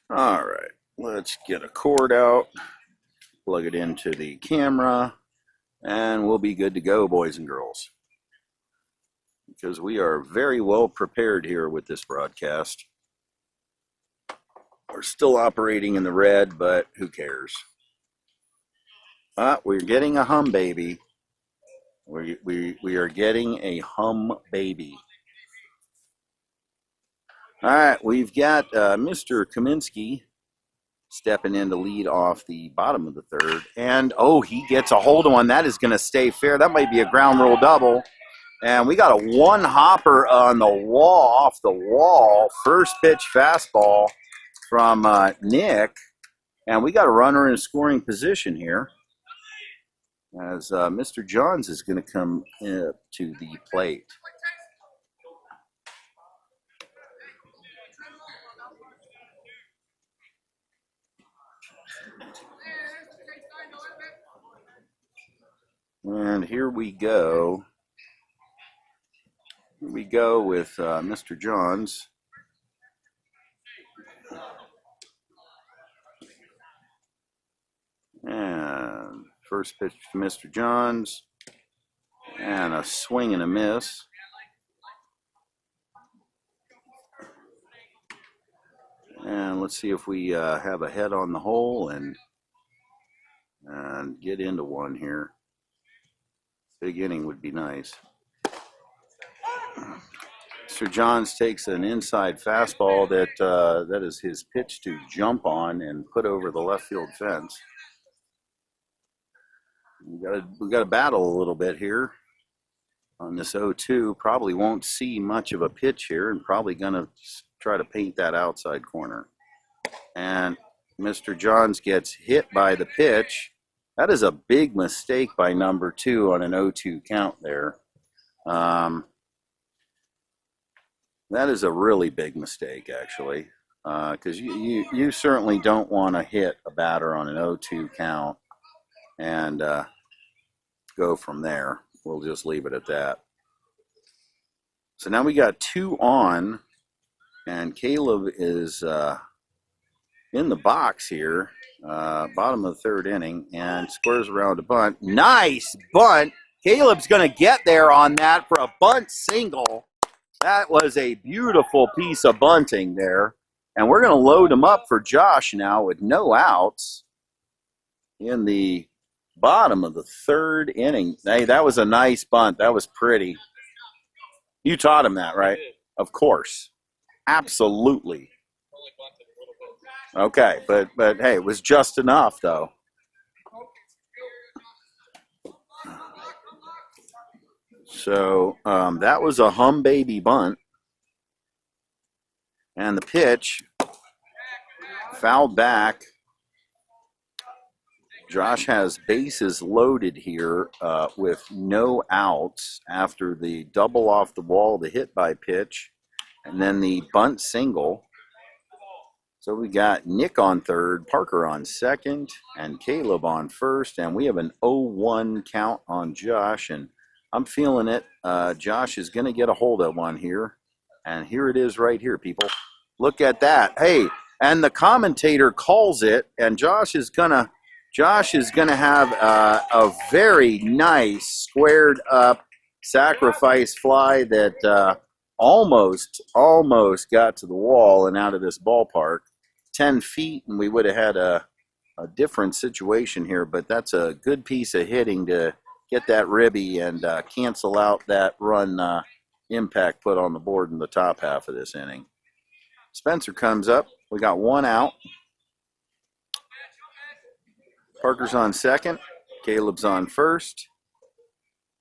all right, let's get a cord out, plug it into the camera, and we'll be good to go, boys and girls. Because we are very well prepared here with this broadcast. We're still operating in the red, but who cares? We're getting a hum baby. We are getting a hum baby. All right, we've got Mr. Kaminsky stepping in to lead off the bottom of the third. And, oh, he gets a hold of one. That is going to stay fair. That might be a ground rule double. And we got a 1-hopper on the wall, off the wall. First pitch fastball from Nick. And we got a runner in scoring position here, as Mr. Johns is going to come to the plate. And here we go. Here we go with Mr. Johns. And first pitch to Mr. Johns. And a swing and a miss. And let's see if we have a head on the hole and get into one here. Big inning would be nice. Mr. Johns takes an inside fastball that is his pitch to jump on and put over the left field fence. We got to battle a little bit here on this 0-2. Probably won't see much of a pitch here, and probably going to try to paint that outside corner. And Mr. Johns gets hit by the pitch. That is a big mistake by number 2 on an 0-2 count there. That is a really big mistake, actually, because you certainly don't want to hit a batter on an 0-2 count and go from there. We'll just leave it at that. So now we got 2 on, and Caleb is in the box here, bottom of the 3rd inning, and squares around a bunt. Nice bunt. Caleb's going to get there on that for a bunt single. That was a beautiful piece of bunting there. And we're going to load him up for Josh now with no outs in the bottom of the 3rd inning. Hey, that was a nice bunt. That was pretty. You taught him that, right? Of course. Absolutely. Okay, but hey, it was just enough, though. So that was a hum baby bunt. And the pitch fouled back. Josh has bases loaded here with no outs after the double off the wall, the hit by pitch, and then the bunt single. So we got Nick on 3rd, Parker on 2nd, and Caleb on 1st, and we have an 0-1 count on Josh, and I'm feeling it. Josh is going to get a hold of one here, and here it is right here, people. Look at that. Hey, and the commentator calls it, and Josh is going to have a very nice squared up sacrifice fly that almost got to the wall and out of this ballpark. 10 feet, and we would have had a different situation here, but that's a good piece of hitting to get that ribby and cancel out that run impact put on the board in the top half of this inning. Spencer comes up. We got 1 out. Parker's on 2nd. Caleb's on 1st.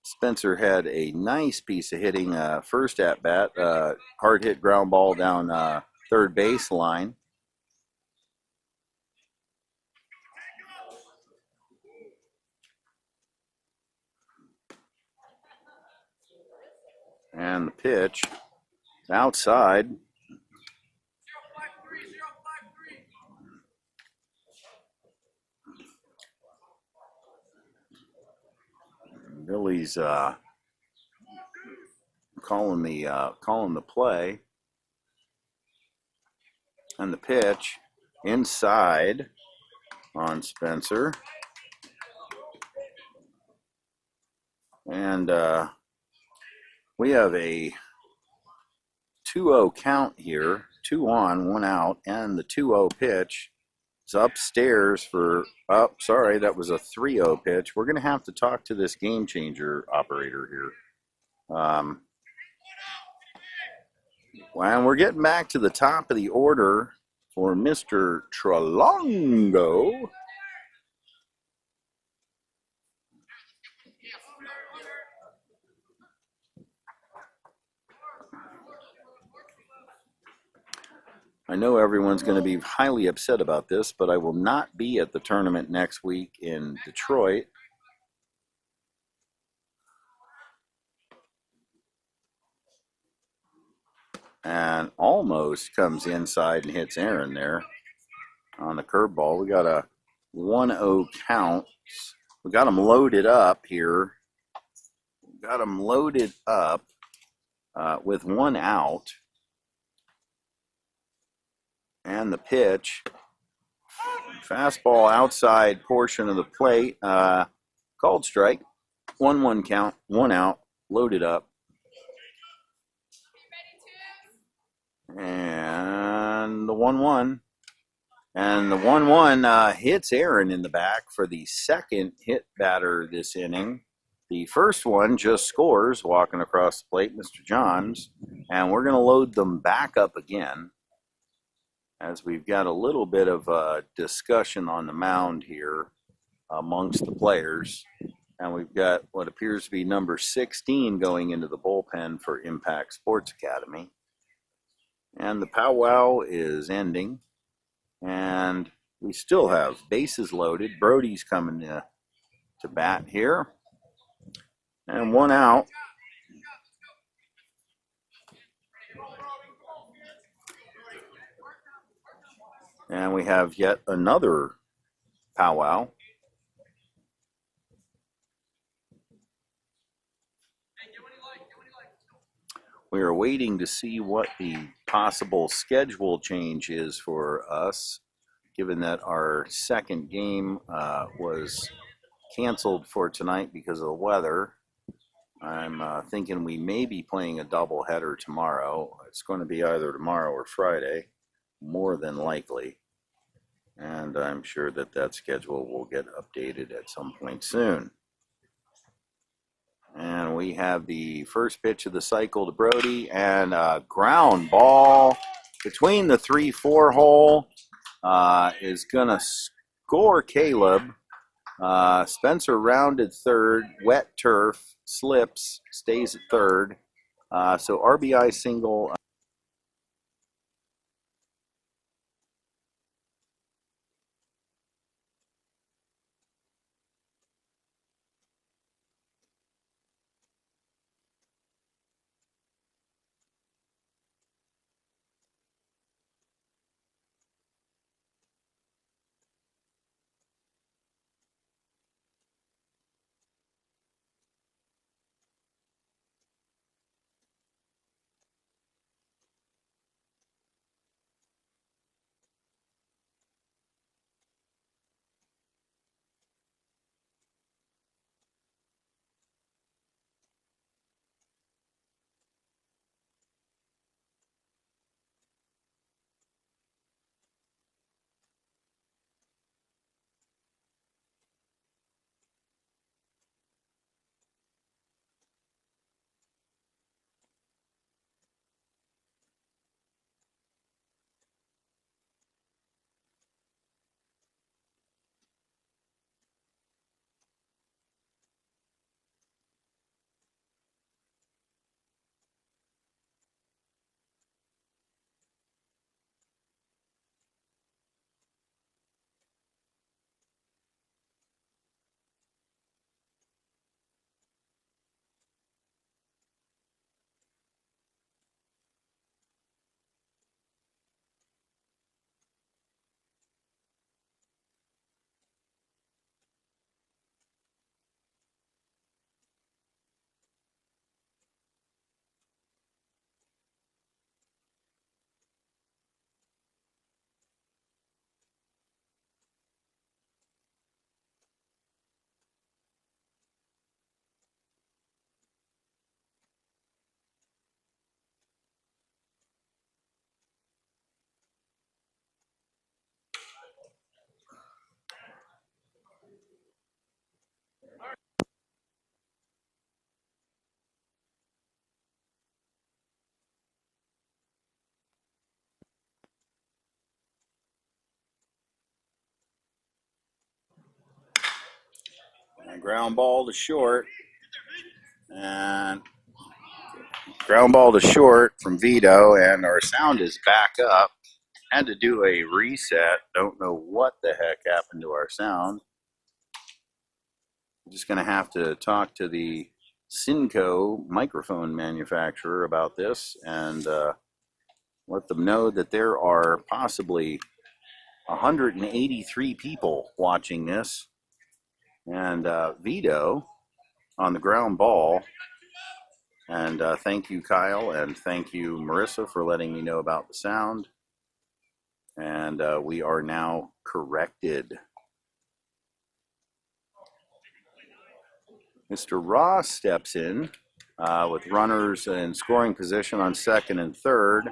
Spencer had a nice piece of hitting first at bat. Hard hit ground ball down 3rd baseline. And the pitch outside. Billy's calling the play. And the pitch inside on Spencer. And we have a 2-0 count here. 2 on, 1 out, and the 2-0 pitch is upstairs for, that was a 3-0 pitch. We're going to have to talk to this game changer operator here. And we're getting back to the top of the order for Mr. Trelongo. I know everyone's going to be highly upset about this, but I will not be at the tournament next week in Detroit. And almost comes inside and hits Aaron there on the curveball. We got a 1-0 count. We got him loaded up here. Got him loaded up with 1 out. And the pitch, fastball outside portion of the plate, called strike. 1-1 count, 1 out, loaded up. And the 1-1. And the 1-1 hits Aaron in the back for the second hit batter this inning. The first one just scores walking across the plate, Mr. Johns. And we're going to load them back up again, as we've got a little bit of a discussion on the mound here amongst the players. And we've got what appears to be number 16 going into the bullpen for Impact Sports Academy. And the powwow is ending. And we still have bases loaded. Brody's coming to bat here. And 1 out. And we have yet another powwow. We are waiting to see what the possible schedule change is for us, given that our second game was canceled for tonight because of the weather. I'm thinking we may be playing a doubleheader tomorrow. It's going to be either tomorrow or Friday, more than likely. And I'm sure that that schedule will get updated at some point soon. And we have the first pitch of the cycle to Brody, and a ground ball between the 3-4 hole is going to score Caleb. Spencer rounded third, wet turf, slips, stays at third. So RBI single. Ground ball to short. And ground ball to short from Vito, and our sound is back up. Had to do a reset. Don't know what the heck happened to our sound. I'm just going to have to talk to the Synco microphone manufacturer about this and let them know that there are possibly 183 people watching this. And Vito on the ground ball. And thank you, Kyle, and thank you, Marissa, for letting me know about the sound. And we are now corrected. Mr. Ross steps in with runners in scoring position on second and third.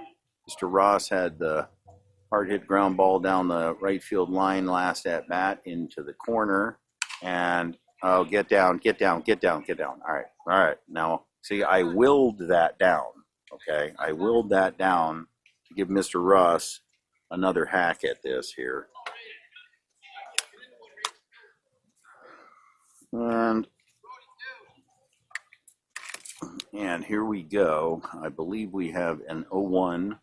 Mr. Ross had the hard hit ground ball down the right field line last at bat into the corner. And oh, get down. All right. Now, see, I willed that down. Okay. I willed that down to give Mr. Ross another hack at this here. And here we go. I believe we have an 0-1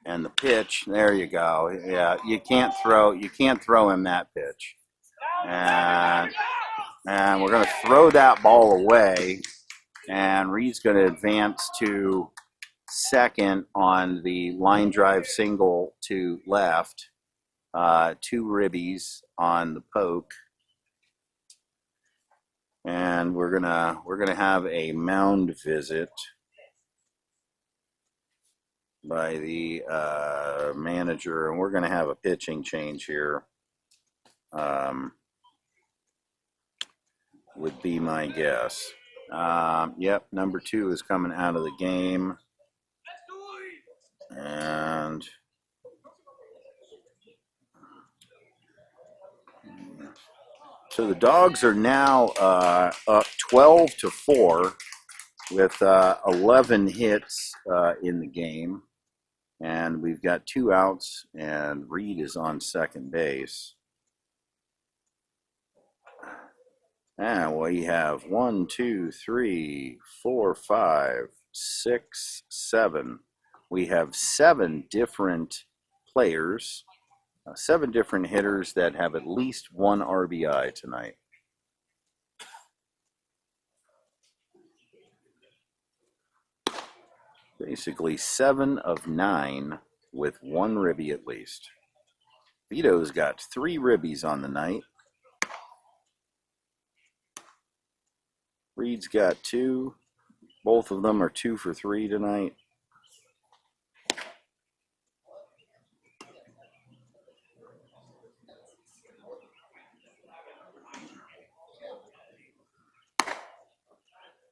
and the pitch. There you go. Yeah, you can't throw him that pitch. And we're going to throw that ball away. And Reed's going to advance to second on the line drive single to left. 2 ribbies on the poke. And we're gonna have a mound visit by the manager, and we're gonna have a pitching change here. Would be my guess. Yep, number 2 is coming out of the game, and so the Dogs are now up 12-4 with 11 hits in the game. And we've got 2 outs, and Reed is on second base. And we have 1, 2, 3, 4, 5, 6, 7. We have 7 different players. 7 different hitters that have at least 1 RBI tonight. Basically 7 of 9 with 1 ribby at least. Vito's got 3 ribbies on the night. Reed's got 2. Both of them are 2 for 3 tonight.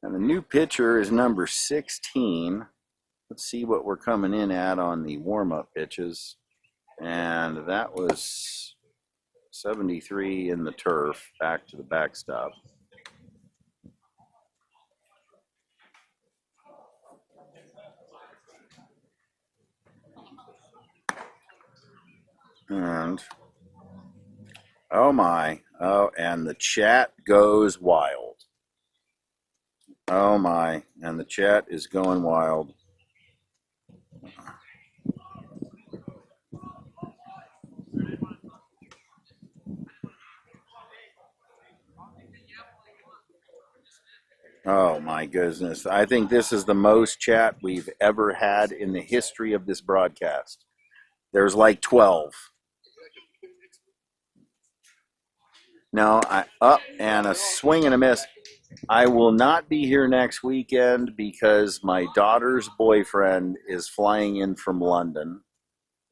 And the new pitcher is number 16. Let's see what we're coming in at on the warm-up pitches. And that was 73 in the turf, back to the backstop. And, oh my, oh, and the chat goes wild. Oh my, and the chat is going wild. Oh my goodness. I think this is the most chat we've ever had in the history of this broadcast. There's like 12. No, up and a swing and a miss. I will not be here next weekend because my daughter's boyfriend is flying in from London,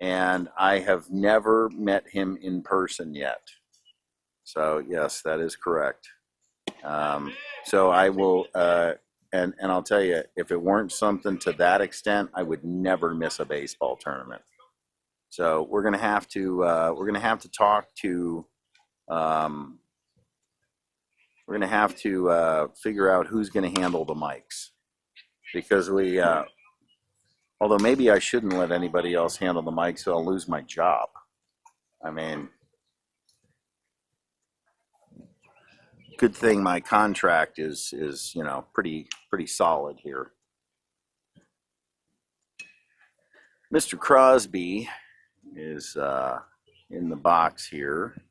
and I have never met him in person yet. So yes, that is correct. So I will, and I'll tell you, if it weren't something to that extent, I would never miss a baseball tournament. So we're gonna have to talk to. We're going to have to figure out who's going to handle the mics, because we, although maybe I shouldn't let anybody else handle the mics, so I'll lose my job. I mean, good thing my contract is you know, pretty solid here. Mr. Crosby is in the box here.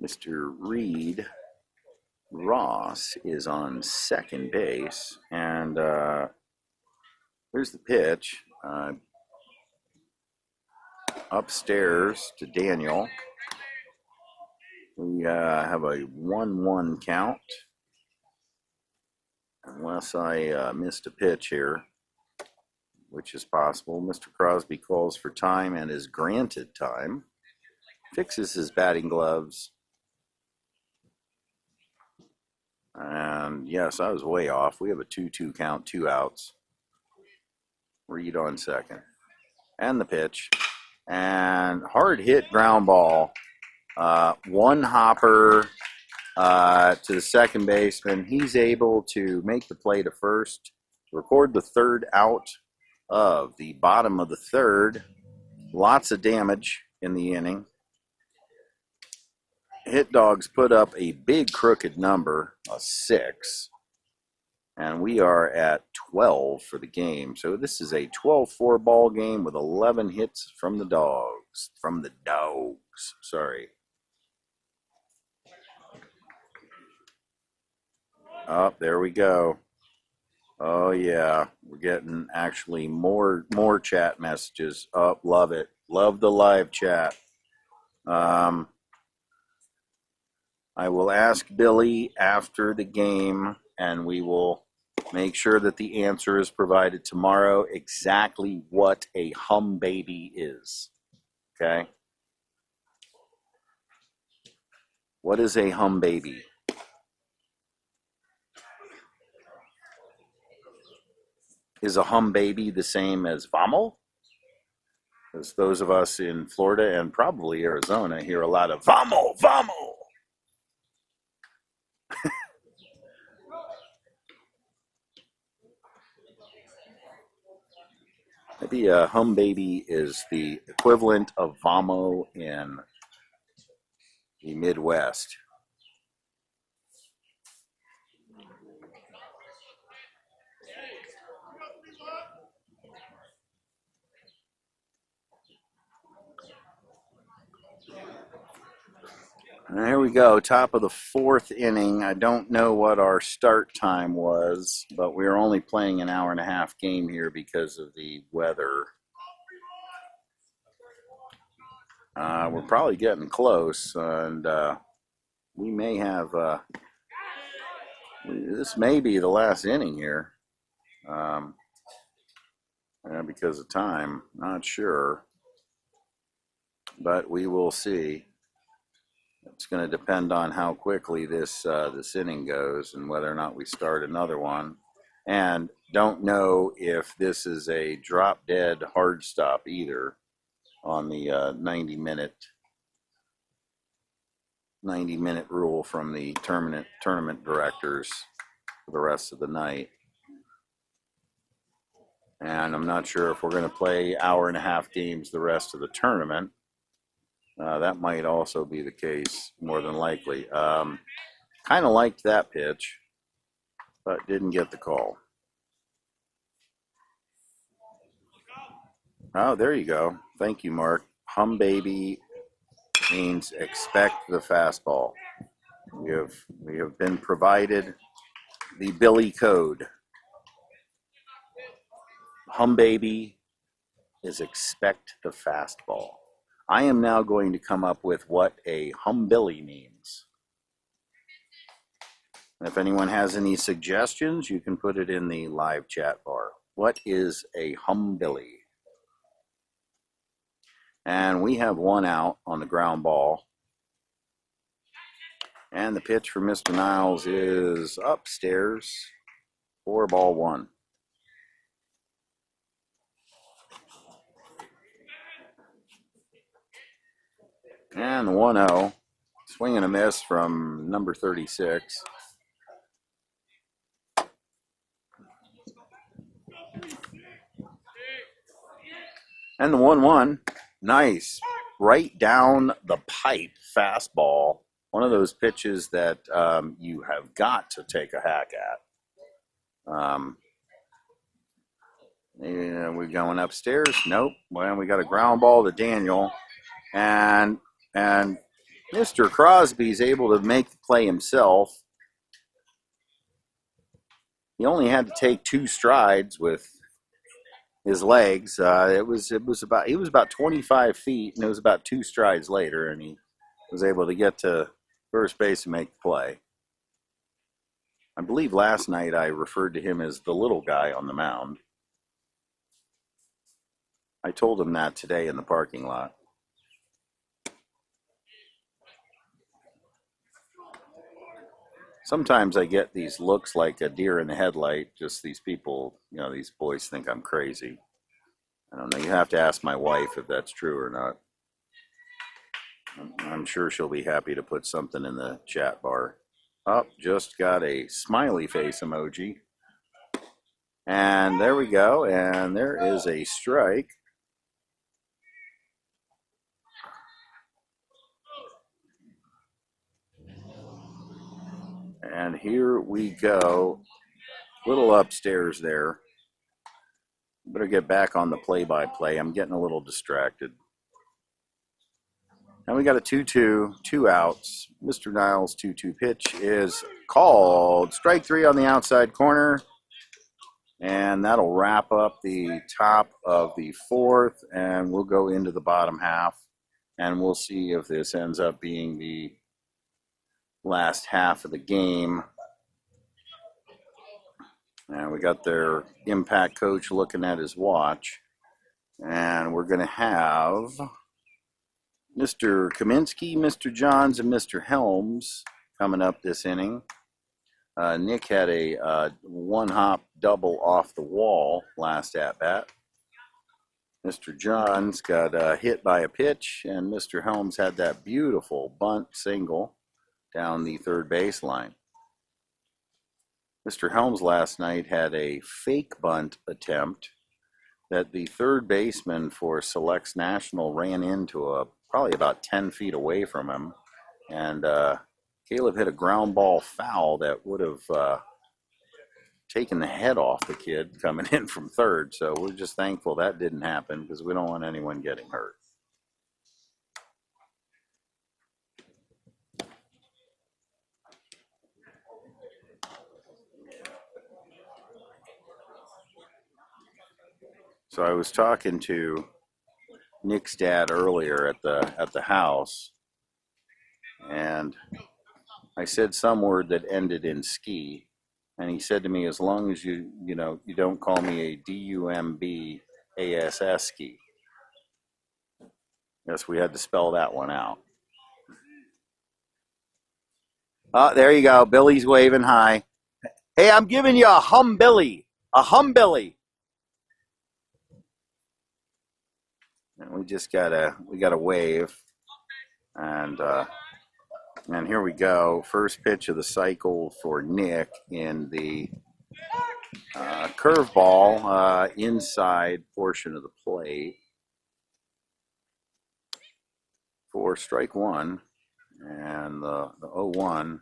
Mr. Reed Ross is on second base, and here's the pitch upstairs to Daniel. We have a 1-1 count, unless I missed a pitch here, which is possible. Mr. Crosby calls for time and is granted time, fixes his batting gloves, and And yes, I was way off. We have a 2-2 count, 2 outs. Reed on second. And the pitch. And hard hit ground ball. One hopper to the second baseman. He's able to make the play to first, record the third out of the bottom of the third. Lots of damage in the inning. Hit Dogs put up a big crooked number, a 6. And we are at 12 for the game. So this is a 12-4 ball game with 11 hits from the Dogs. Sorry. Oh, there we go. Oh, yeah. We're getting actually more chat messages. Oh, love it. Love the live chat. I will ask Billy after the game, and we will make sure that the answer is provided tomorrow exactly what a hum baby is. Okay? What is a hum baby? Is a hum baby the same as vamo? Because those of us in Florida and probably Arizona hear a lot of vamo, vamo. Maybe a hum baby is the equivalent of vamo in the Midwest. And here we go, top of the fourth inning. I don't know what our start time was, but we are only playing an hour-and-a-half game here because of the weather. We're probably getting close, and we may have, this may be the last inning here because of time. Not sure, but we will see. It's going to depend on how quickly this inning goes and whether or not we start another one. And don't know if this is a drop-dead hard stop either on the 90-minute rule from the tournament directors for the rest of the night. And I'm not sure if we're going to play hour-and-a-half games the rest of the tournament. That might also be the case, more than likely. Kind of liked that pitch, but didn't get the call. Oh, there you go. Thank you, Mark. Hum baby means expect the fastball. We have been provided the Billy code. Hum baby is expect the fastball. I am now going to come up with what a hum billy means. If anyone has any suggestions, you can put it in the live chat bar. What is a hum billy? And we have one out on the ground ball. And the pitch for Mr. Niles is upstairs. 4-1. And the 1-0. Swing and a miss from number 36. And the 1-1. Nice. Right down the pipe fastball. One of those pitches that you have got to take a hack at. We're going upstairs. Nope. Well, we got a ground ball to Daniel. And Mr. Crosby's able to make the play himself. He only had to take 2 strides with his legs. He was about 25 feet, and it was about 2 strides later, and he was able to get to first base and make the play. I believe last night I referred to him as the little guy on the mound. I told him that today in the parking lot. Sometimes I get these looks like a deer in the headlight. Just these people, these boys think I'm crazy. I don't know. You have to ask my wife if that's true or not. I'm sure she'll be happy to put something in the chat bar. Oh, just got a smiley face emoji. And there we go. And there is a strike. And here we go. Little upstairs there. Better get back on the play-by-play. I'm getting a little distracted. And we got a 2-2, 2 outs. Mr. Niles' 2-2 pitch is called. Strike 3 on the outside corner. And that'll wrap up the top of the 4th. And we'll go into the bottom half. And we'll see if this ends up being the last half of the game. And we got their impact coach looking at his watch. And we're going to have Mr. Kaminsky, Mr. Johns, and Mr. Helms coming up this inning. Nick had a one-hop double off the wall last at-bat. Mr. Johns got hit by a pitch, and Mr. Helms had that beautiful bunt single down the third baseline. Mr. Helms last night had a fake bunt attempt that the third baseman for Selects National ran into probably about 10 feet away from him. And Caleb hit a ground ball foul that would have taken the head off the kid coming in from third. So we're just thankful that didn't happen because we don't want anyone getting hurt. So I was talking to Nick's dad earlier at the house, and I said some word that ended in ski, and he said to me, as long as you don't call me a DUMBASS ski. Yes, we had to spell that one out. There you go. Billy's waving hi. Hey, I'm giving you a hum-billy. A hum-billy. And we just gotta wave, and here we go. First pitch of the cycle for Nick in the curveball inside portion of the plate for strike 1, and the 0-1.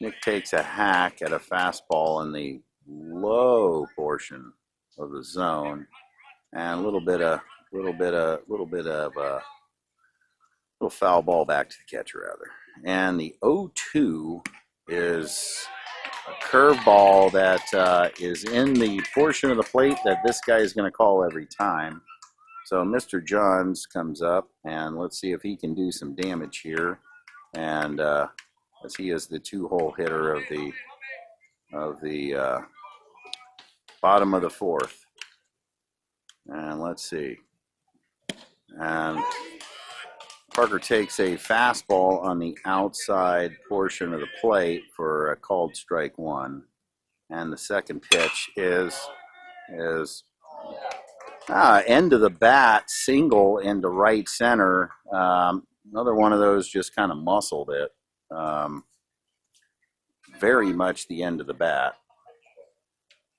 Nick takes a hack at a fastball in the low portion of the zone, and a little foul ball back to the catcher, rather. And the 0-2 is a curveball that is in the portion of the plate that this guy is going to call every time. So Mr. Johns comes up, and let's see if he can do some damage here. And as he is the 2-hole hitter of the bottom of the 4th. And let's see. And Parker takes a fastball on the outside portion of the plate for a called strike 1. And the second pitch is end of the bat, single into right center. Another one of those just kind of muscled it. Very much the end of the bat.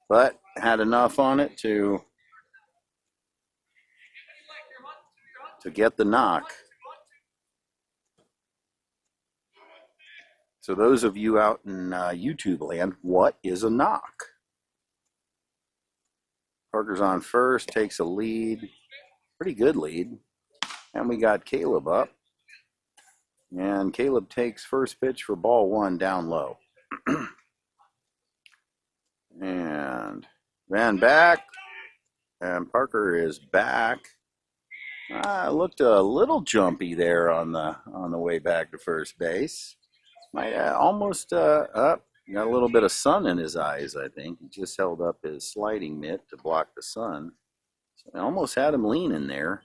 But had enough on it to get the knock. So those of you out in YouTube land, what is a knock? Parker's on first, takes a lead, pretty good lead. And we got Caleb up. And Caleb takes first pitch for ball 1 down low. And then back. And Parker is back. Looked a little jumpy there on the way back to first base. Might almost up. Got a little bit of sun in his eyes, I think. He just held up his sliding mitt to block the sun. So I almost had him leaning there.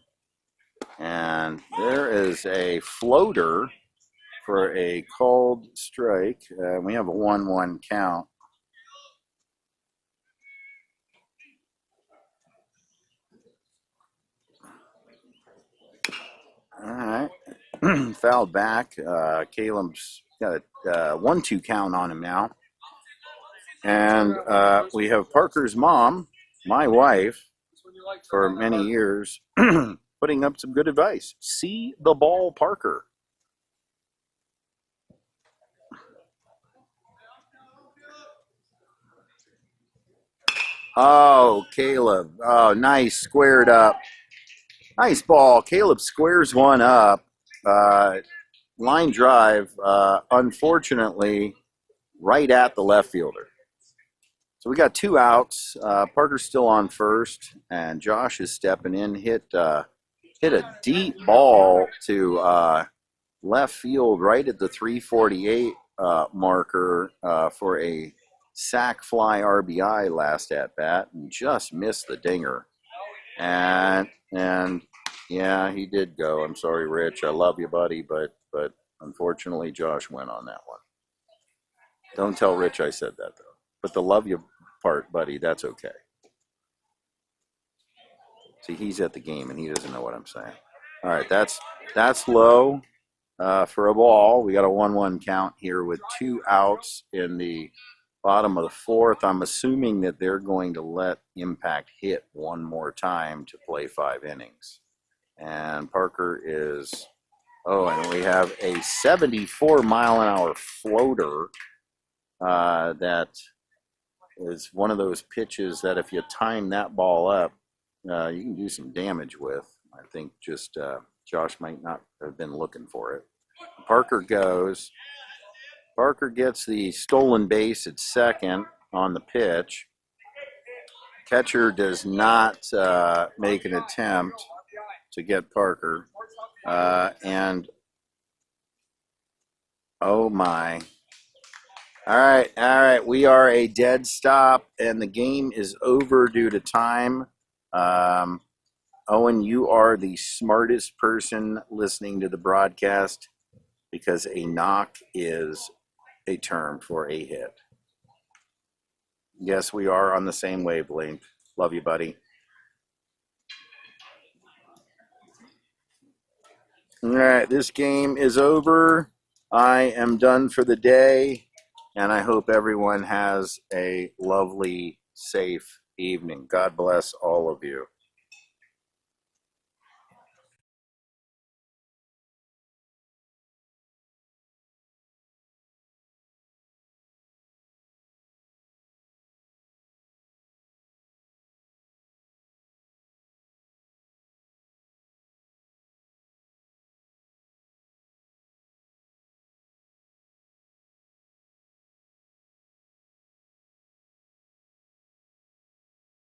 And there is a floater for a called strike. We have a 1-1 count. All right. Fouled back. Caleb's got a 1-2 count on him now. And we have Parker's mom, my wife, for many years, putting up some good advice. See the ball, Parker. Oh, Caleb. Oh, nice. Squared up. Nice ball. Caleb squares one up. Line drive, unfortunately, right at the left fielder. So we got 2 outs. Parker's still on first, and Josh is stepping in. Hit a deep ball to left field right at the 348 marker for a sac fly RBI last at bat, and just missed the dinger. And yeah, he did go. I'm sorry, Rich. I love you, buddy, but unfortunately, Josh went on that one. Don't tell Rich I said that, though. But the love you part, buddy, that's okay. See, he's at the game, and he doesn't know what I'm saying. All right, that's low for a ball. We got a 1-1 count here with 2 outs in the bottom of the 4th. I'm assuming that they're going to let Impact hit one more time to play 5 innings. And Parker is, and we have a 74-mile-an-hour floater that is one of those pitches that if you time that ball up, you can do some damage with. I think just Josh might not have been looking for it. Parker goes. Parker gets the stolen base at second on the pitch. Catcher does not make an attempt to get Parker. And, oh my. All right. We are a dead stop, and the game is over due to time. Owen, you are the smartest person listening to the broadcast because a knock is a term for a hit. Yes, we are on the same wavelength. Love you, buddy. All right, this game is over. I am done for the day, and I hope everyone has a lovely, safe evening. God bless all of you.